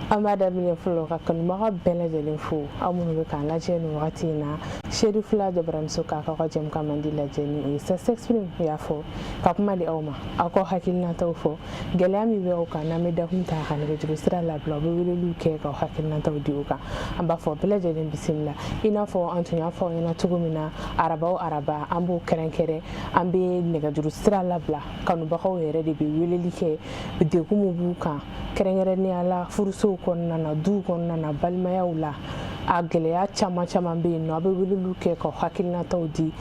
Amada min folo ka kanubaga bɛɛ lajɛlen fo aw minnu bɛ k'an lajɛ nin wagati in na Sedu Fila Jabaramuso k'a ka jɛmukan man di lajɛ ni ça s'exprime y'a fɔ ka kuma di aw ma aw ka hakilinataw fɔ gɛlɛya min bɛ aw kan n'an bɛ dakun ta ka nɛgɛjuru sira labila u bɛ weleliw kɛ k'aw hakilinataw di u kan an b'a fɔ bɛɛ lajɛlen bisimila i n'a fɔ an tun y'a fɔ aw ɲɛna cogo min na araba o araba an b'o kɛrɛnkɛrɛn an bɛ nɛgɛjuru sira labila kanubagaw yɛrɛ de bɛ weleli kɛ degun min b'u kan kɛrɛnkɛrɛnnenya la furusow kɔnɔna na duw kɔnɔna na balimayaw la a gɛlɛya caman bɛ yen nɔ a bɛ weleliw kɛ ka hakilinataw di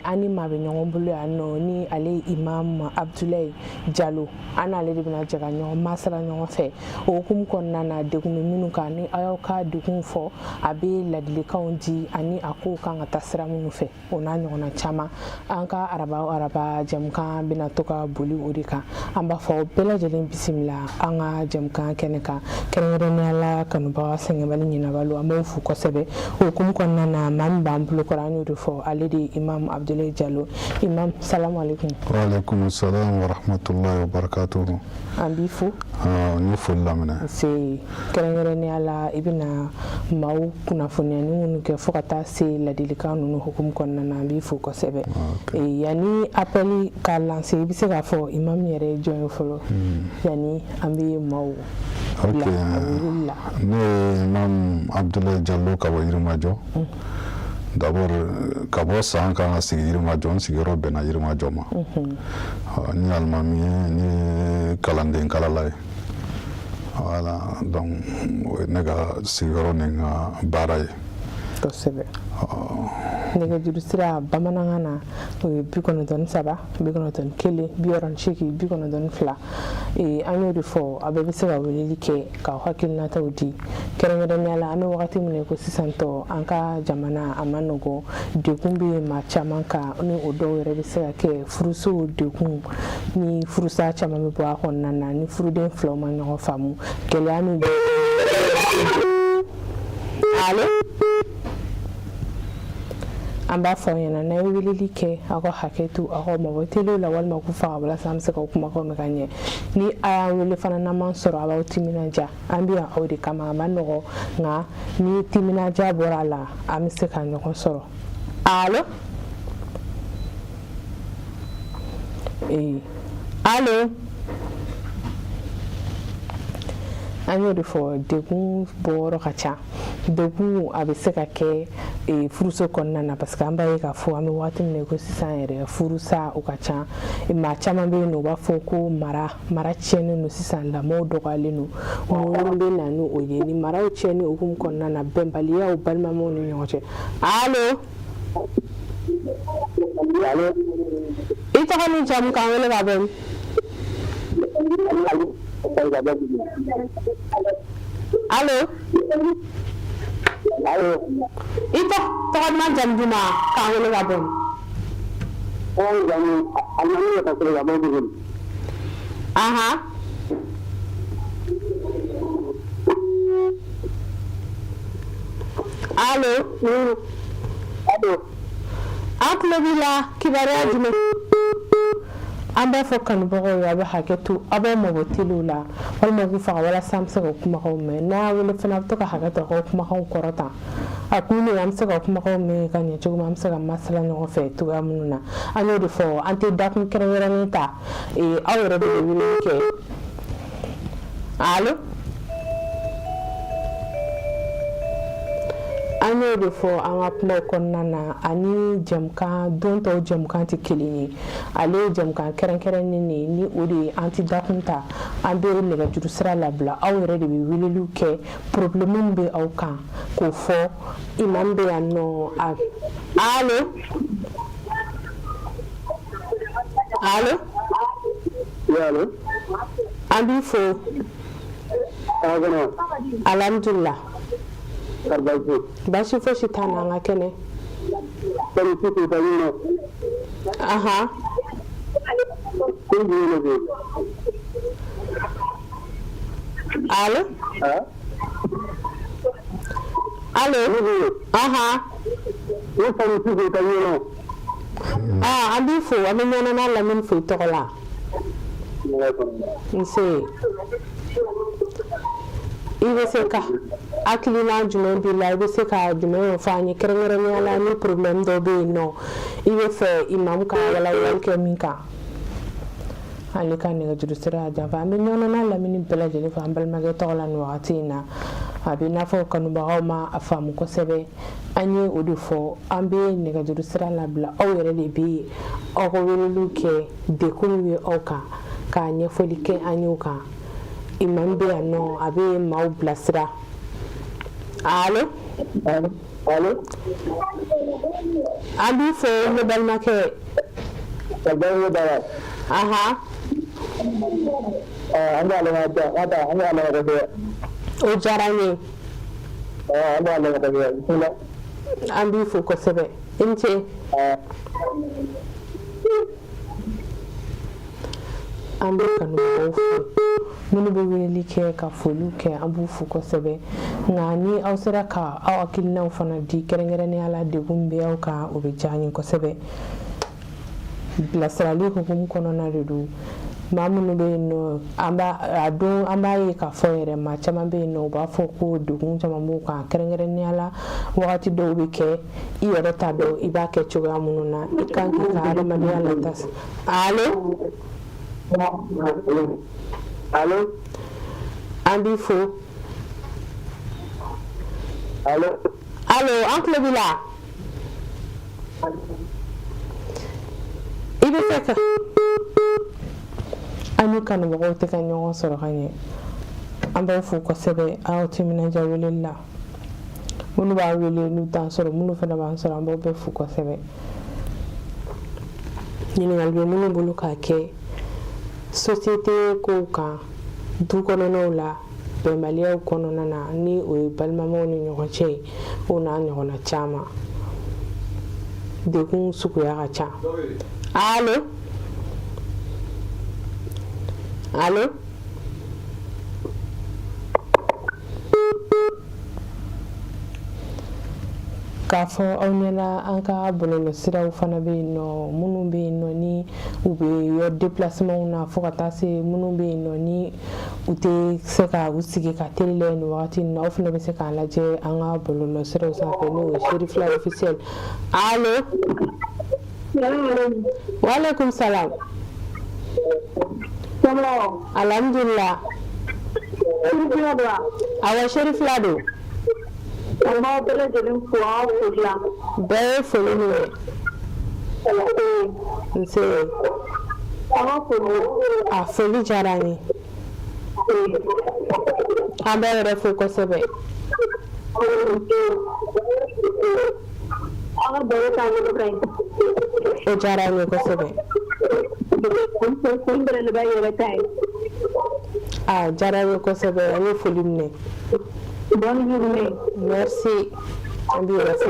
ani maa bɛ ɲɔgɔn bolo yan nɔ ni ale Imam Abdulaye Jalo an n'ale de bɛna jɛ ka ɲɔgɔn masala ɲɔgɔn fɛ o hukumu kɔnɔna na degun bɛ minnu kan ni aw y'aw ka degun fɔ a bɛ ladilikanw di ani a kow kan ka taa sira minnu fɛ o n'a ɲɔgɔnna caman an ka araba o araba jɛmukan bɛna to ka boli o de kan an b'a fɔ bɛɛ lajɛlen bisimila an ka jɛmukan kɛnɛ kan kɛrɛnkɛrɛnnenya la kanubaga sɛgɛnbali ɲinabalo an b'o fo kosɛbɛ o hukumu kɔnɔna na maa min b'an bolo kɔrɔ an y'o de fɔ ale de Imam Abdulaye Jalo Imam salamu alaikum. Wa alaikum salam wa rahmatullahi wa barakatuhu. An b'i fo. Ni foli lamɛnɛ. Se kɛrɛnkɛrɛnnenya la i bɛna maaw kunnafoniyani minnu kɛ fo ka taa se ladilikan ninnu hukumu kɔnɔna na an b'i fo kosɛbɛ. Yani appel ka lancer i bɛ se k'a fɔ Imam yɛrɛ ye jɔn ye fɔlɔ yani an bɛ maaw bila a wulili la. Ne ye Imam Abdulaye Jalo ka bɔ Yirimajɔ. D'abord ka bɔ san kan ka sigi Yirimajɔ n sigiyɔrɔ bɛnna Yirimajɔ ma. Ni alimami ye ni kalanden kalala ye. Voilà donc o ye ne ka sigiyɔrɔ ni n ka baara ye. Kosɛbɛ. Nɛgɛjuru sira bamanankan na o ye 93 91 68 92 an y'o de fɔ a bɛɛ bɛ se ka weleli kɛ k'aw hakilinataw di kɛrɛnkɛrɛnnenya la an bɛ wagati min na ko sisan tɔ an ka jamana a ma nɔgɔn degun bɛ maa caman kan ni o dɔw yɛrɛ bɛ se ka kɛ furusow degun ni furusa caman bɛ bɔ a kɔnɔna na ni furuden filaw ma ɲɔgɔn faamu gɛlɛya min bɛ allo an b'a fɔ ɲɛna n'a ye weleli kɛ aw ka hakɛ to aw ka mabɔ teliw la walima k'u faga walasa an bɛ se ka kumakanw mɛn ka ɲɛ ni a y'an wele fana n'an m'an sɔrɔ a b'aw timinanja an bɛ yan aw de kama a ma nɔgɔn nka ni timinanja bɔra a la an bɛ se ka ɲɔgɔn sɔrɔ allo allo an y'o de fɔ degun bɔyɔrɔ ka ca degun a bɛ se ka kɛ furuso kɔnɔna na parce que an b'a ye k'a fɔ an bɛ waati min na ko sisan yɛrɛ furusa o ka ca maa caman bɛ yen nɔ u b'a fɔ ko mara tiɲɛnen don sisan lamɔw dɔgɔyalen don minnu bɛ na ni o ye ni maraw tiɲɛni hukumu kɔnɔna na bɛnbaliyaw balimamanw ni ɲɔgɔn cɛ allo i tɔgɔ ni jamu k'an wele ka bɔ allo i tɔgɔ duman jamu duman k'an wele ka bɔ allo an tulo b'i la kibaruya jumɛn an b'a fɔ kanubagaw ye a bɛ hakɛ to aw bɛ mabɔ teliw la walima k'u faga walasa an bɛ se ka kumakanw mɛn n'a y'a wele fana a bɛ to ka hakɛ to aw ka kumakanw kɔrɔtan a kun ye an bɛ se ka kumakanw mɛn ka ɲɛ cogo min an bɛ se ka masala ɲɔgɔn fɛ cogoya minnu na an y'o de fɔ an tɛ dakun kɛrɛnkɛrɛnnen ta aw yɛrɛ de bɛ weleli kɛ allo an y'o de fɔ an ka kumaw kɔnɔna na ani jɛmukan don tɔw jɛmukan tɛ kelen ye ale ye jɛmukan kɛrɛnkɛrɛnnen de ye ni o de ye an tɛ dakun ta an bɛ nɛgɛjuru sira labila aw yɛrɛ de bɛ weleliw kɛ problème min bɛ aw kan k'o fɔ Imam bɛ yan nɔ allo an b'i fo alhamdulillah baasi fosi t'an na an ka kɛnɛ allo an b'i fo an bɛ ɲɔgɔn na lamini fo i tɔgɔ la nse ibe se ka akilina jumɛn bi la ibe se ka jumɛn fɔ an ye kɛrɛnkɛrɛnnenya la ni problème dɔ bɛ yen nɔ i bɛ fɛ imam ka walawalali kɛ min kan ale ka nɛgɛjuru sira a janfa an bɛ ɲɔgɔn na lamini bɛɛ lajɛlen fɛ an balimakɛ tɔgɔ la nin wagati in na a bɛ n'a fɔ kanubagaw ma a faamu kosɛbɛ an ye o de fɔ an bɛ nɛgɛjuru sira labila aw yɛrɛ de bɛ aw ka weleliw kɛ dekun bɛ aw kan k'a ɲɛfɔli kɛ an y'o kan imam bɛ yan nɔ a bɛ maaw bilasira allo an b'i fɔ ne balimakɛ aha o diyara n ye an b'i fo kosɛbɛ i ni ce an bɛ kanubagaw fo minnu bɛ weleli kɛ ka foliw kɛ an b'u fo kosɛbɛ nka ni aw sera ka aw hakilinaw fana di kɛrɛnkɛrɛnnenya la degun bɛ aw kan o bɛ diya n ye kosɛbɛ bilasirali hukumu kɔnɔna de don maa minnu bɛ yen nɔ an b'a ye k'a fɔ yɛrɛ maa caman bɛ yen nɔ u b'a fɔ ko degun caman b'u kan kɛrɛnkɛrɛnnenya la wagati dɔw bɛ kɛ i yɛrɛ t'a dɔn i b'a kɛ cogoya minnu na i kan k'i ka adamadenya lataa allo an b'i fo allo an tulo b'i la i bɛ se ka an ni kanubagaw tɛ ka ɲɔgɔn sɔrɔ ka ɲɛ an b'aw fo kosɛbɛ aw timinanja weleli la minnu b'a wele n'u t'an sɔrɔ minnu fana b'an sɔrɔ an b'aw bɛɛ fo kosɛbɛ ɲininkali bɛ minnu bolo k'a kɛ société kow kan du kɔnɔnaw la bɛnbaliyaw kɔnɔna na ni o ye balimamaw ni ɲɔgɔn cɛ ye o n'a ɲɔgɔnna caman degun suguya ka ca allo k'a fɔ aw ɲɛna an ka bɔlɔlɔsiraw fana bɛ yen nɔ minnu bɛ yen nɔ ni u bɛ yɔrɔ déplacement na fo ka taa se minnu bɛ yen nɔ ni u tɛ se ka u sigi ka teli layɛ nin wagati in na aw fana bɛ se k'a lajɛ an ka bɔlɔlɔsiraw sanfɛ n'o ye Cherifila officiel allo waaleykum salam alhamdulillah awa Cherifila don bɛɛ ye foli minɛ nse a foli diyara n ye an bɛ yɛrɛ fo kosɛbɛ o diyara n ye kosɛbɛ a diyara n ye kosɛbɛ an ye foli minɛ merci an b'i yɛrɛ fo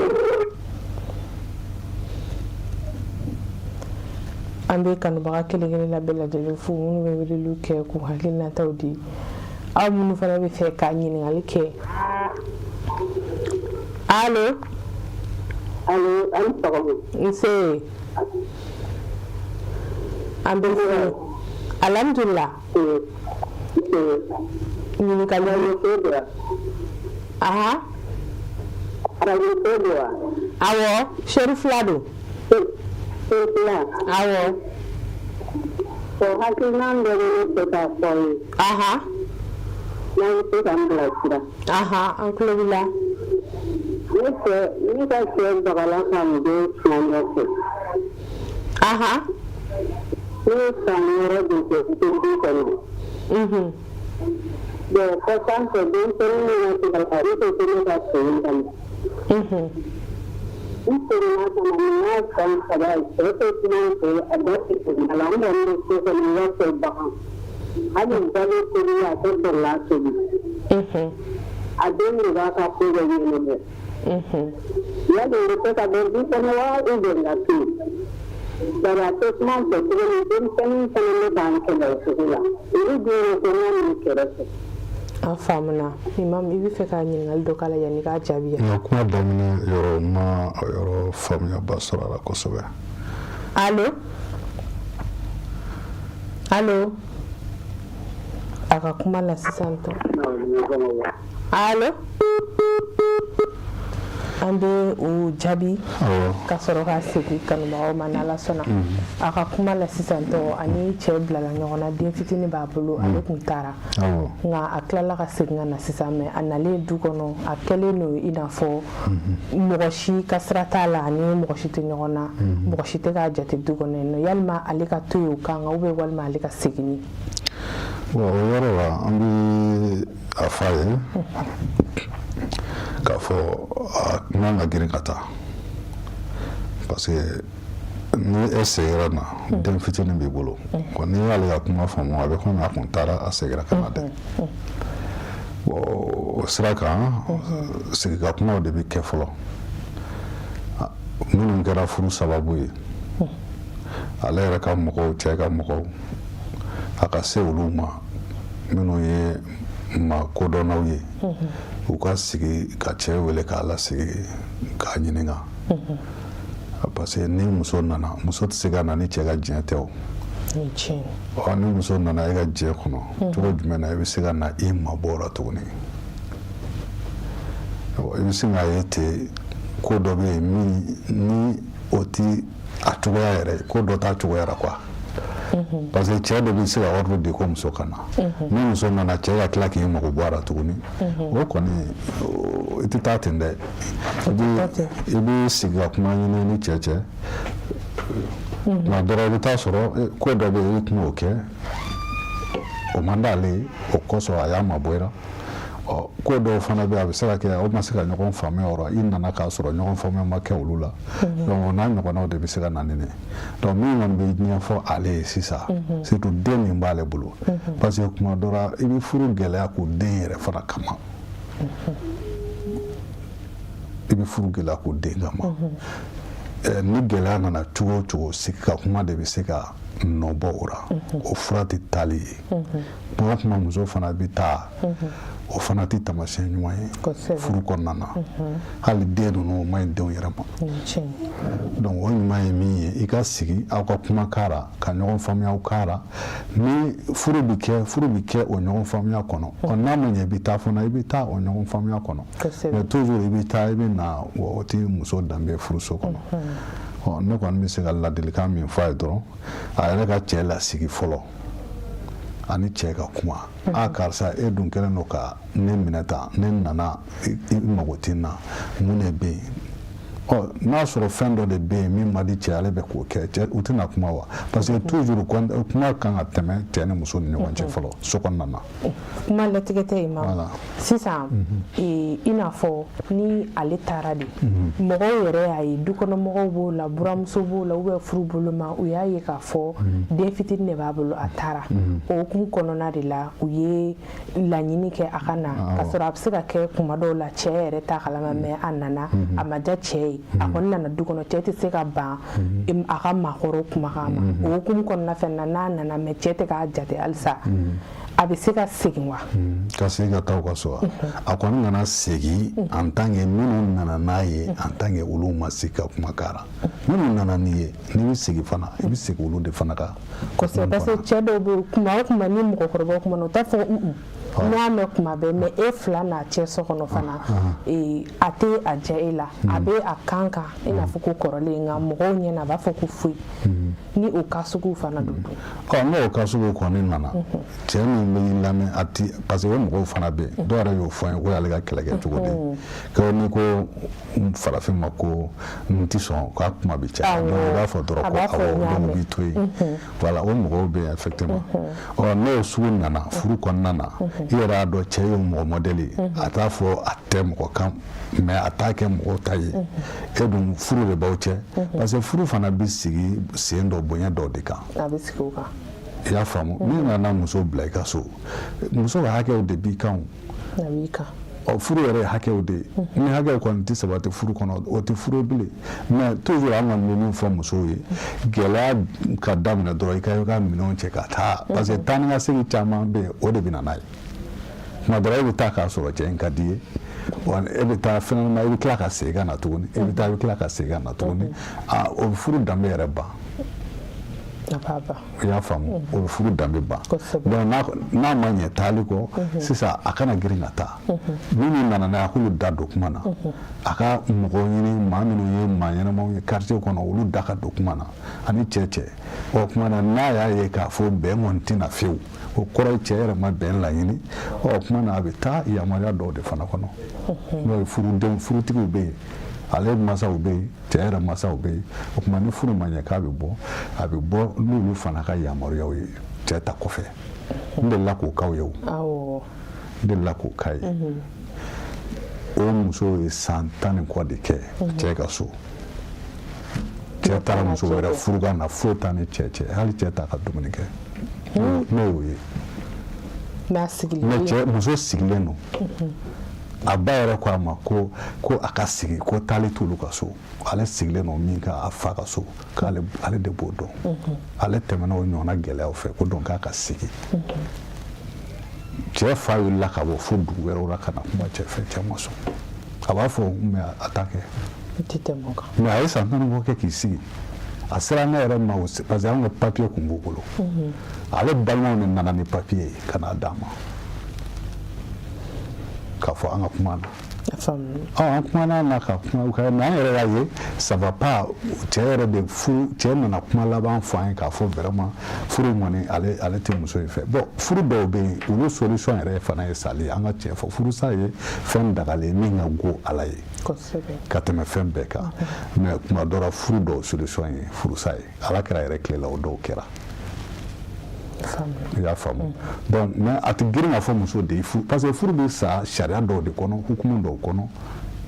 an bɛ kanubaga kelen kelen la bɛɛ lajɛlen fo minnu bɛ weleliw kɛ k'u hakilinataw di aw minnu fana bɛ fɛ ka ɲininkali kɛ allo nse an bɛ fo alhamdulillah ɲininkali aha awɔ Cherifila don awɔ hakilina dɔ bɛ ne fɛ k'a fɔ ye aha n'an bɛ se ka n bilasira aha an tulo b'i la ne ka cɛ bagala ka muso filanan fɛ aha ne ye san wɛrɛ de kɛ tobili kɔnɔ ko sanfɛ denmisɛnnin min ka tigɛ i ko ko ne ka segin ka na n seginna ka na ni n y'a san saba ye cɛ ko kuma fɛ a bɛ segin a la n kɔni bɛ so kɔnɔ n y'a fɛ bagan hali balo tobi a tɛ sɔrɔla tobi a den de b'a ka ko bɛ ɲɛnabɔ yali o bɛ se ka bɔ du kɔnɔ wa u bɛ n ka to bari a tɛ kuma fɛ tuguni denmisɛnnin fana bɛ k'an kɛlɛ o cogo la olu dun ye ko n y'u kɛrɛfɛ an faamuna imam i bɛ fɛ ka ɲininkali dɔ k'a la yanni k'a jaabi yan. n ka kuma daminɛ yɔrɔ n ma yɔrɔ faamuyaba sɔrɔ a la kosɛbɛ. allo a ka kuma la sisan to allo an bɛ o jaabi ka sɔrɔ ka segin kanubagaw ma n'Ala sɔnna a ka kuma la sisan tɔ ani cɛ bilala ɲɔgɔn na den fitinin b'a bolo ale tun taara nka a tilala ka segin ka na sisan mɛ a nalen du kɔnɔ a kɛlen don i n'a fɔ mɔgɔ si ka sira t'a la ani mɔgɔ si tɛ ɲɔgɔn na mɔgɔ si tɛ k'a jate du kɔnɔ yen nɔ yalima ale ka to yen o kan kan walima ale ka segin o yɔrɔ la an bɛ a fɔ a ye k'a fɔ a man ka girin ka taa parce que ni e segira na den fitinin b'i bolo n'i y'ale ka kuma faamu a bɛ komi a kun taara a segira ka na dɛ o sira kan sigika kumaw de bɛ kɛ fɔlɔ minnu kɛra furu sababu ye ale yɛrɛ ka mɔgɔw cɛ ka mɔgɔw a ka se olu ma minnu ye maa kodɔnnaw ye u ka sigi ka cɛ wele k'a lasigi k'a ɲininka parce que ni muso nana muso tɛ se ka na ni cɛ ka diɲɛ tɛ o ni muso nana e ka diɲɛ kɔnɔ cogo jumɛn na i bɛ se ka na i mabɔ o la tuguni i bɛ se k'a ye ten ko dɔ bɛ yen min ni o ti a cogoya yɛrɛ ko dɔ t'a cogoya la quoi parce que cɛ dɔ bɛ se ka ordre di ko muso ka na ni muso nana cɛ ka tila k'i mago bɔ a la tuguni o kɔni i tɛ taa ten dɛ i bɛ sigi ka kuma ɲini ni cɛ cɛ nka dɔrɔn i bɛ taa sɔrɔ ko dɔ bɛ yen i tun b'o kɛ o man d'ale o kosɔn a y'a mabɔ i la ko dɔw fana bɛ a bɛ se ka kɛ aw ma se ka ɲɔgɔn faamuya o la i nana k'a sɔrɔ ɲɔgɔn faamuya ma kɛ olu la donc o n'a ɲɔgɔnnaw de bɛ se ka na ni donc min kɔni bɛ ɲɛfɔ ale ye sisan surtout den min b'ale bolo parce que kuma dɔ la i bɛ furu gɛlɛya k'o den yɛrɛ fana kama i bɛ furu gɛlɛya k'o den kama ni gɛlɛya nana cogo o cogo sigi ka kuma de bɛ se ka nɔ bɔ o la o fura tɛ taali ye kuma o kuma muso fana bɛ taa o fana tɛ taamasiyɛn ɲuman ye furu kɔnɔna na hali den ninnu o ma ɲi denw yɛrɛ ma donc o ɲuman ye min ye i ka sigi aw ka kuma k'a la ka ɲɔgɔn faamuyaw k'a la ni furu bɛ kɛ o ɲɔgɔn faamuya kɔnɔ n'a ma ɲɛ i bɛ taa fana i bɛ taa o ɲɔgɔn faamuya kɔnɔ mais toujours i bɛ taa i bɛ na o tɛ muso danbe furuso kɔnɔ ne kɔni bɛ se ka ladilikan min fɔ a ye dɔrɔn a yɛrɛ ka cɛ lasigi fɔlɔ ani cɛ ka kuma karisa e dun kɛlen don ka ne minɛ tan ne nana i mago tɛ n na mun de bɛ yen n'a sɔrɔ fɛn dɔ de bɛ yen min ma di cɛ ale bɛ k'o kɛ cɛ u tɛna kuma wa parce que toujours kuma kan ka tɛmɛ cɛ ni muso ni ɲɔgɔn cɛ fɔlɔ so kɔnɔna na kuma latigɛ tɛ yen ma sisan i n'a fɔ ni ale taara de mɔgɔw yɛrɛ y'a ye dukɔnɔmɔgɔw b'o la buramuso b'o la ou bien furu bolo ma u y'a ye k'a fɔ den fitinin de b'a bolo a taara o hukumu kɔnɔna de la u ye laɲini kɛ a ka na ka sɔrɔ a bɛ se ka kɛ kuma dɔw la cɛ yɛrɛ t'a kalama mais a nana a ma diya cɛ ye a kɔni nana du kɔnɔ cɛ tɛ se ka ban a ka maakɔrɔw kumakan ma o hukumu kɔnɔna fɛnɛ na n'a nana mais cɛ tɛ k'a jate halisa a bɛ se ka segin wa ka segin ka taa u ka so wa a kɔni nana segin en tant que minnu nana n'a ye en tant que olu ma se ka kuma k'a la minnu nana n'i ye n'i bɛ segin fana i bɛ segin olu de fana kan kosɛbɛ parce que cɛ dɔw bɛ kuma o kuma ni mɔgɔkɔrɔbaw kuma na u t'a fɔ n'a mɛn kuma bɛɛ mais e fila n'a cɛ so kɔnɔ fana a tɛ a diya e la a bɛ a kan kan i n'a fɔ ko kɔrɔlen nka mɔgɔw ɲɛna a b'a fɔ ko foyi ni o ka sugu fana don n'o ka sugu kɔni nana cɛ min bɛ y'i lamɛn a ti parce que o mɔgɔw fana bɛ yen dɔw yɛrɛ y'o fɔ an ye ko y'ale ka kɛlɛ kɛ cogo di ko ni ko farafin ma ko n tɛ sɔn k'a kuma bɛ caya donc i b'a fɔ dɔrɔn ko awɔ donc b'i to yen voilà o mɔgɔw bɛ yen effectivement n'o sugu nana furu kɔnɔna na i yɛrɛ y'a dɔn cɛ ye mɔgɔ modèle ye a t'a fɔ a tɛ mɔgɔ kan mais a t'a kɛ mɔgɔw ta ye e dun furu de b'aw cɛ parce que furu fana bɛ sigi sen dɔ bonya dɔ de kan a bɛ sigi o kan i y'a faamu n'i nana muso bila i ka so muso ka hakɛw de b'i kan a b'i kan furu yɛrɛ ye hakɛw de ye ni hakɛw kɔni tɛ sabati furu kɔnɔ o tɛ furu bilen mais toujours an kɔni bɛ min fɔ musow ye gɛlɛya ka daminɛ dɔrɔn i ka minɛnw cɛ ka taa parce que taa ni ka segin caman bɛ yen o de bɛ na n'a ye tuma dɔ la e bɛ taa k'a sɔrɔ cɛ in ka di ye wa e bɛ taa finalement i bɛ tila ka segin ka na tuguni e bɛ taa i bɛ tila ka segin ka na tuguni o furu danbe yɛrɛ ban i y'a faamu o furu danbe ban donc n'a ma ɲɛ taali kɔ sisan a kana girin ka taa minnu nana n'a ye k'olu da don kuma na a ka mɔgɔ ɲini maa minnu ye maa ɲɛnamaw ye quartier kɔnɔ olu da ka don kuma na ani cɛ o kuma na n'a y'a ye k'a fɔ bɛn kɔni tɛna fiyewu o kɔrɔ ye cɛ yɛrɛ ma bɛn laɲini kuma na a bɛ taa yamaruya dɔw de fana kɔnɔ n'o ye furutigiw bɛ yen ale masaw bɛ yen cɛ yɛrɛ masaw bɛ yen o kuma ni furu ma ɲɛ k'a bɛ bɔ n'olu fana ka yamaruyaw ye cɛ ta kɔfɛ n delila k'o k'aw ye o n delila k'o k'a ye o muso ye san 10 ni kɔ de kɛ cɛ ka so cɛ taara muso wɛrɛ furu ka na foyi t'a ni cɛ hali cɛ t'a ka dumuni kɛ n'o y'o ye mais muso sigilen don a ba yɛrɛ ko a ma ko a ka sigi ko taali t'olu ka so ale sigilen don min ka a fa ka so k'ale de b'o dɔn ale tɛmɛna o ɲɔgɔnna gɛlɛyaw fɛ ko donc k'a ka sigi cɛ fa wulila ka bɔ fo dugu wɛrɛw la ka na kuma cɛ fɛ cɛ ma sɔn a b'a fɔ mais a t'a kɛ mais a ye san 10 kɛ k'i sigi a sera ne yɛrɛ ma parce que anw ka papier kun b'u bolo ale balimaw de nana ni papier ye ka n'a d'a ma k'a fɔ an ka kuma na an kumana na ka kuma ka mais an yɛrɛ y'a ye ça va pas cɛ yɛrɛ de cɛ nana kuma laban fɔ an ye k'a fɔ vraiment furu kɔni ale tɛ muso in fɛ bon furu dɔw bɛ yen olu solution yɛrɛ fana ye sali ye an ka cɛ fɔ furusa ye fɛn dagalen min ka go ala ye ka tɛmɛ fɛn bɛɛ kan mais kuma dɔ la furu dɔw solution ye furusa ye ala kɛra yɛrɛ tilela o dɔw kɛra i y'a faamu donc mais a tɛ girin ka fɔ muso de ye furu parce que furu bɛ sa sariya dɔw de kɔnɔ hukumu dɔw kɔnɔ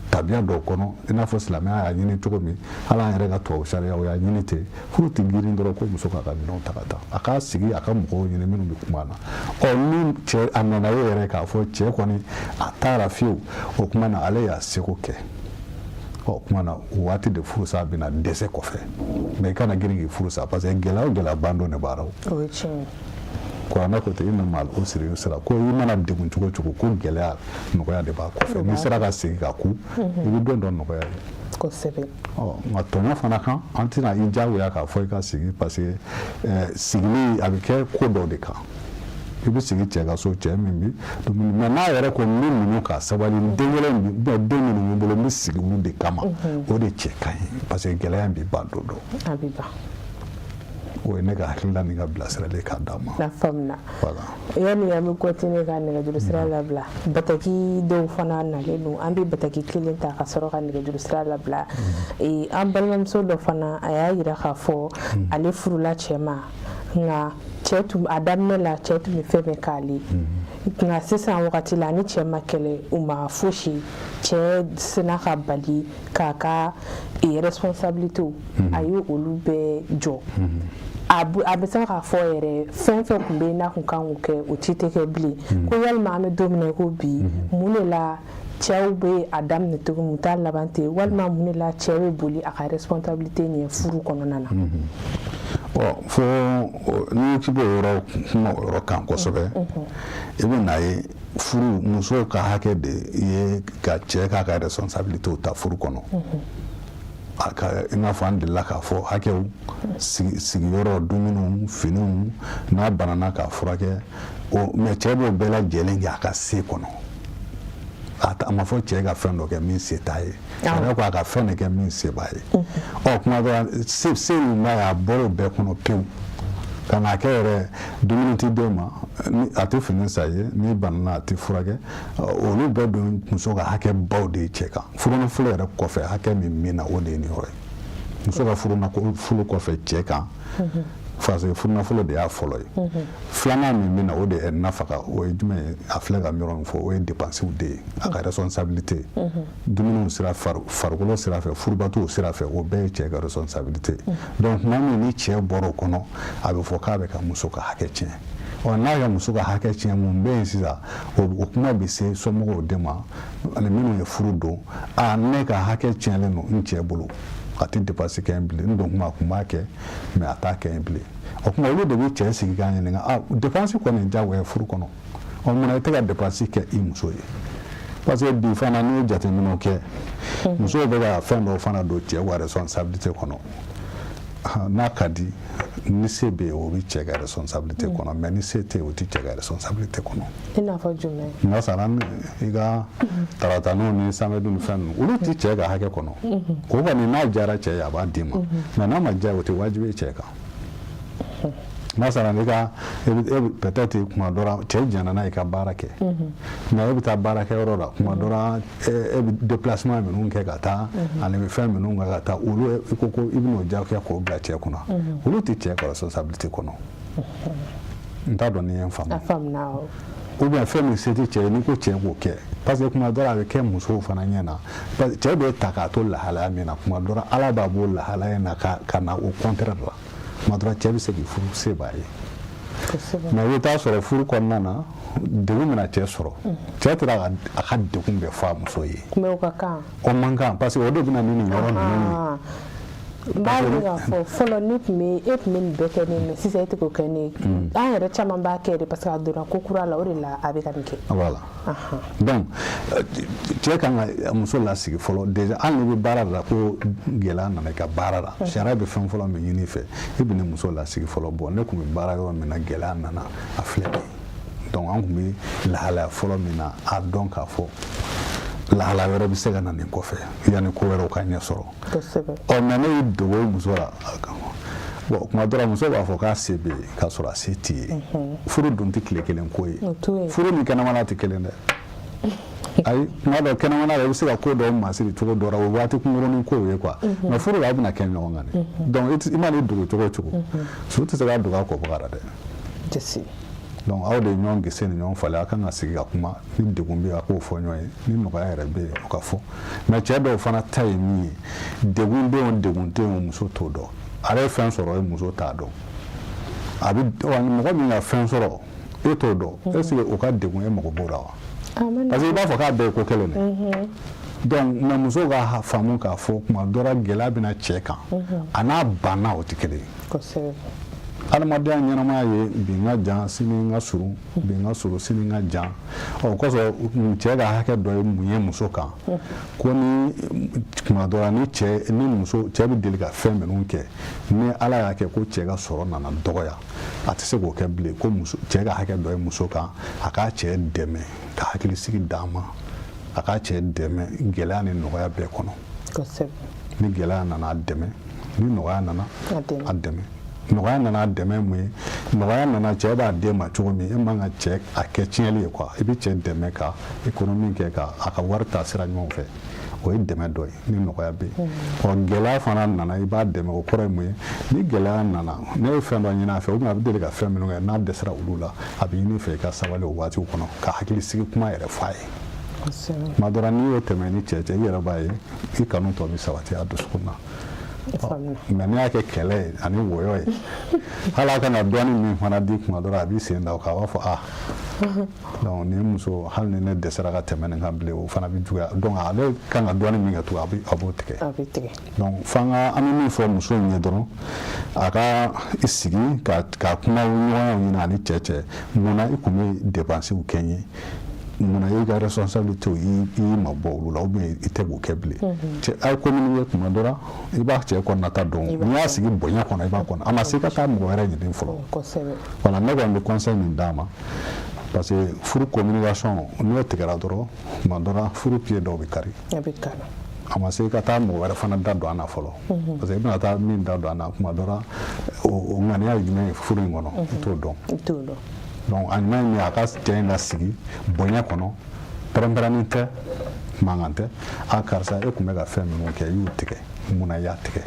tabiya dɔw kɔnɔ i n'a fɔ silamɛya y'a ɲini cogo min hali an yɛrɛ ka tubabu sariyaw y'a ɲini ten furu tɛ girin dɔrɔn ko muso k'a ka minɛnw ta ka taa a k'a sigi a ka mɔgɔw ɲini minnu bɛ kuma na ni cɛ a nana ye yɛrɛ k'a fɔ cɛ kɔni a taara fiyewu o kuma na ale y'a seko kɛ kuma na o waati de furusa bɛna dɛsɛ kɔfɛ mais i kana girin k'i furusa parce que gɛlɛya o gɛlɛya ban dɔ de b'a la o ye tiɲɛ kuranɛ ko ten inna ma'al usri yusra ko i mana degun cogo o cogo ko gɛlɛya nɔgɔya de b'a kɔfɛ n'i sera ka segin ka ku i bɛ don dɔ nɔgɔya ye kosɛbɛ nka tɔɲɔ fana kan an tɛna i diyagoya k'a fɔ i ka sigi parce que sigili a bɛ kɛ ko dɔ de kan i bɛ sigi cɛ ka so cɛ min bi dumuni mais n'a yɛrɛ ko n bɛ muɲu ka sabali den kelen den minnu bɛ bolo n bɛ sigi olu de kama o de cɛ ka ɲi parce que gɛlɛya in bɛ ban don dɔ a bɛ ban o ye ne ka hakilila ni ka bilasirali k'a d'a ma. Na faamuna. Voilà. Yani an bɛ continuer ka nɛgɛjuru sira labila bataki dɔw fana nalen don an bɛ bataki kelen ta ka sɔrɔ ka nɛgɛjuru sira labila an balimamuso dɔ fana a y'a jira k'a fɔ ale furula cɛ ma nka cɛ tun a daminɛ la cɛ tun bɛ fɛn bɛɛ k'ale nka sisan wagati la ni cɛ ma kɛlɛ u ma fosi cɛ sina ka bali k'a ka responsabilités a ye olu bɛɛ jɔ. A bɛ se k'a fɔ yɛrɛ fɛn fɛn tun bɛ yen n'a kun kan k'o kɛ o ci tɛ kɛ bilen ko walima an bɛ don min na ko bi mun de la cɛw bɛ a daminɛ cogo min u t'a laban ten walima mun de la cɛ bɛ boli a ka responsabilité ɲɛ furu kɔnɔna na. Fo n'i k'i b'o yɔrɔ kuma o yɔrɔ kan kosɛbɛ i bɛ n'a ye furu muso ka hakɛ de ye ka cɛ k'a ka responsabilité ta furu kɔnɔ. I n'a fɔ an delila k'a fɔ hakɛw sigiyɔrɔ dumuniw finiw n'a banana k'a furakɛ mais cɛ b'o bɛɛ lajɛlen kɛ a ka se kɔnɔ a ma fɔ cɛ ka fɛn dɔ kɛ min se t'a ye a ko a ka fɛn de kɛ min se b'a ye kuma dɔ se min b'a ye a bɔra o bɛɛ kɔnɔ pewu ka n'a kɛ yɛrɛ dumuni tɛ d'o ma a tɛ fini san ye n'i banana a tɛ furakɛ olu bɛɛ don muso ka hakɛ baw de ye cɛ kan furunafolo yɛrɛ kɔfɛ hakɛ min na o de ye nin yɔrɔ ye muso ka furunafolo kɔfɛ cɛ kan parce que furunafolo de y'a fɔlɔ ye filanan min bɛ na o de ye nafaga o ye jumɛn ye a filɛ ka yɔrɔ min fɔ o ye dépenses de ye a ka responsabilité dumuniw sira farikolo sira fɛ furubatow sira fɛ o bɛɛ ye cɛ ka responsabilité donc tuma min ni cɛ bɔra o kɔnɔ a bɛ fɔ k'a bɛ ka muso ka hakɛ tiɲɛ n'a ka muso ka hakɛ tiɲɛ mun bɛ yen sisan o kuma bɛ se somɔgɔw de ma ani minnu ye furu don ne ka hakɛ tiɲɛlen don n cɛ bolo a tɛ dépense kɛ n bilen n don kuma a kun b'a kɛ mais a t'a kɛ n bilen o kuma olu de bɛ cɛ sigi k'a ɲininka dépense kɔni diyagoya furu kɔnɔ munna i tɛ ka dépense kɛ i muso ye parce que bi fana n'i ye jateminɛw kɛ musow bɛ ka fɛn dɔw fana don cɛ ka responsabilité kɔnɔ n'a ka di ni se be o bi cɛ ka responsabilité kɔnɔ mais ni se tɛ o ti cɛ ka responsabilité kɔnɔ i n'a fɔ jumɛn masalan i ka taratanu ni samedi ni fɛn ninnu olu ti cɛ ka hakɛ kɔnɔ o kɔni n'a diyara cɛ ye a b'a d'i ma mais n'a ma diya o tɛ wajibi ye cɛ kan masalan i ka peut-être kuma dɔ la cɛ jɛnna n'a ye ka baara kɛ mais e bɛ taa baarakɛyɔrɔ la kuma dɔ la e bɛ déplacement minnu kɛ ka taa ani bɛ fɛn minnu kɛ ka taa olu i ko i bɛn'o diyagoya k'o bila cɛ kunna olu tɛ cɛ ka responsabilité kɔnɔ n t'a dɔn ni ye n faamu. a faamuna o. ou bien fɛn min se tɛ cɛ ye n'i ko cɛ k'o kɛ parce que kuma dɔ la a bɛ kɛ musow fana ɲɛna parce que cɛ bɛ ta k'a to lahalaya min na kuma dɔ la ala b'a b'o lahalaya in na ka na o contraire la. Kuma dɔ la cɛ bɛ se k'i furu se b'a ye mais i bɛ taa sɔrɔ furu kɔnɔna na degun bɛna cɛ sɔrɔ cɛ tɛ a ka degun bɛɛ fɔ a muso ye mais o ka kan o man kan parce que o de bɛna ni nin yɔrɔ ninnu ye n b'a ye k'a fɔ fɔlɔ e tun bɛ nin bɛɛ kɛ ne mais sisan e tɛ k'o kɛ ne ye an yɛrɛ caman b'a kɛ de parce que a donna ko kura la o de la a bɛ ka nin kɛ voilà donc cɛ kan ka muso lasigi fɔlɔ déjà hali n'i bɛ baara la ko gɛlɛya nana i ka baara la sariya bɛ fɛn fɔlɔ min ɲini i fɛ i bɛ nin muso lasigi fɔlɔ bon ne tun bɛ baara yɔrɔ min na gɛlɛya nana a filɛ nin ye donc an tun bɛ lahalaya fɔlɔ min na a dɔn k'a fɔ lahala wɛrɛ bɛ se ka na nin kɔfɛ yanni ko wɛrɛw ka ɲɛ sɔrɔ mais ne y'i dogo muso la bon kuma dɔ la muso b'a fɔ k'a se bɛ yen k'a sɔrɔ a se t'i ye furu dun tɛ tile kelen ko ye furu ni kɛnɛmana tɛ kelen dɛ ayi kuma dɔ kɛnɛmana la i bɛ se ka ko dɔw masiri cogo dɔ la o waati kunkurunin kow ye quoi mais furu la a bɛna kɛ ɲɔgɔn kan de donc i mana i dogo cogo o cogo so tɛ se k'a dogo a kɔbɔkara dɛ donc aw de ye ɲɔgɔn gese ni ɲɔgɔn falen a kan ka sigi ka kuma ni degun bɛ yen a k'o fɔ ɲɔgɔn ye ni nɔgɔya yɛrɛ bɛ yen o ka fɔ mais cɛ dɔw fana ta ye min ye degun bɛ yen o degun tɛ yen o muso t'o dɔn ale ye fɛn sɔrɔ o muso t'a dɔn a bɛ mɔgɔ min ka fɛn sɔrɔ e t'o dɔn est ce que o ka degun e mago b'o la wa parce que i b'a fɔ k'a bɛɛ ye ko kelen dɛ donc mais muso ka faamu k'a fɔ kuma dɔ la gɛlɛya bɛna cɛ kan a n'a banna o tɛ kelen ye adamadenya ɲɛnamaya ye bi n ka jan sini n ka surun bi n ka surun sini n ka jan o kosɔn cɛ ka hakɛ dɔ ye mun ye muso kan ko ni kuma dɔ la ni muso cɛ bɛ deli ka fɛn minnu kɛ ni ala y'a kɛ ko cɛ ka sɔrɔ nana dɔgɔya a tɛ se k'o kɛ bilen ko cɛ ka hakɛ dɔ ye muso kan a k'a cɛ dɛmɛ ka hakilisigi d'a ma a k'a cɛ dɛmɛ gɛlɛya ni nɔgɔya bɛɛ kɔnɔ ni gɛlɛya nana a dɛmɛ ni nɔgɔya nana a dɛmɛ nɔgɔya nana dɛmɛ mun ye nɔgɔya nana cɛ b'a den ma cogo min e man ka cɛ a kɛ tiɲɛli ye quoi i bɛ cɛ dɛmɛ ka économie kɛ ka a ka wari ta sira ɲɔgɔn fɛ o ye dɛmɛ dɔ ye ni nɔgɔya bɛ yen ɔ gɛlɛya fana nana i b'a dɛmɛ o kɔrɔ ye mun ye ni gɛlɛya nana ne ye fɛn dɔ ɲini a fɛ ou bien a bɛ deli ka fɛn minnu kɛ n'a dɛsɛra olu la a bɛ ɲini fɛ i ka sabali o waatiw kɔnɔ ka hakilisigi kuma yɛrɛ f'a ye tuma dɔ la n'i y'o tɛmɛ ni cɛ i yɛrɛ b'a ye i kanu tɔ bɛ sabati a dusukun na mais n'i y'a kɛ kɛlɛ ye ani wɔyɔ ye hali a kana dɔɔni min fana di kuma dɔ la a b'i sen da o kan a b'a fɔ donc ni muso hali ni ne dɛsɛra ka tɛmɛ nin kan bilen o fana bɛ juguya donc ale kan ka dɔɔni min kɛ tugun a b'o tigɛ donc f'an ka an bɛ min fɔ muso in ye dɔrɔn a ka i sigi ka kuma ɲɔgɔnyaw ɲini ani cɛ munna i tun bɛ dépenses kɛ n ye munna i ka responsabilité i mabɔ olu la ou bien i tɛ k'o kɛ bilen a ye communiquer tuma dɔ la i b'a cɛ kɔnɔnata dɔn n'i y'a sigi bonya kɔnɔ i b'a kɔnɔ a ma se ka taa mɔgɔ wɛrɛ ɲini fɔlɔ voilà ne kɔni bɛ conseil min d'a ma parce que furu communication n'o tigɛra dɔrɔn tuma dɔ la furu pied dɔw bɛ kari a ma se ka taa mɔgɔ wɛrɛ fana da don an na fɔlɔ parce que i bɛna taa min da don an na tuma dɔ la o ŋaniya ye jumɛn ye furu in kɔnɔ i t'o dɔn donc a ɲuman ye min ye a ka cɛ in lasigi bonya kɔnɔ pɛrɛn-pɛrɛnnin tɛ mankan tɛ a karisa e tun bɛ ka fɛn minnu kɛ i y'u tigɛ munna i y'a tigɛ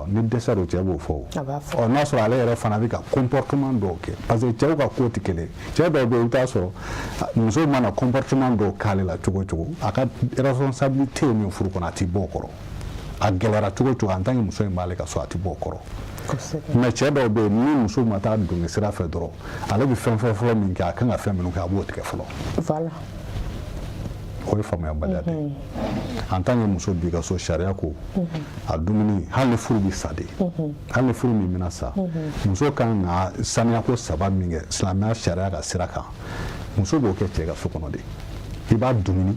ni dɛsɛ do cɛ b'o fɔ n'a sɔrɔ ale yɛrɛ fana bɛ ka comportement dɔw kɛ parce que cɛw ka ko tɛ kelen cɛ dɔw bɛ yen i bɛ taa sɔrɔ muso mana comportement dɔw k'ale la cogo o cogo a ka responsabilité ye min furu kɔnɔ a tɛ bɔ o kɔrɔ a gɛlɛyara cogo o cogo en tant que muso in b'ale ka so a tɛ bɔ o kɔrɔ mais cɛ dɔw bɛ yen ni muso ma taa don sira fɛ dɔrɔn ale bɛ fɛn fɔlɔ min kɛ a kan ka fɛn minnu kɛ a b'o tigɛ fɔlɔ o ye faamuyabaliya de ye en tant que muso b'i ka so sariya ko a dumuni hali ni furu bɛ sa de hali ni furu min bɛna sa muso kan ka saniyako saba min kɛ silamɛya sariya ka sira kan muso b'o kɛ cɛ ka so kɔnɔ de i b'a dumuni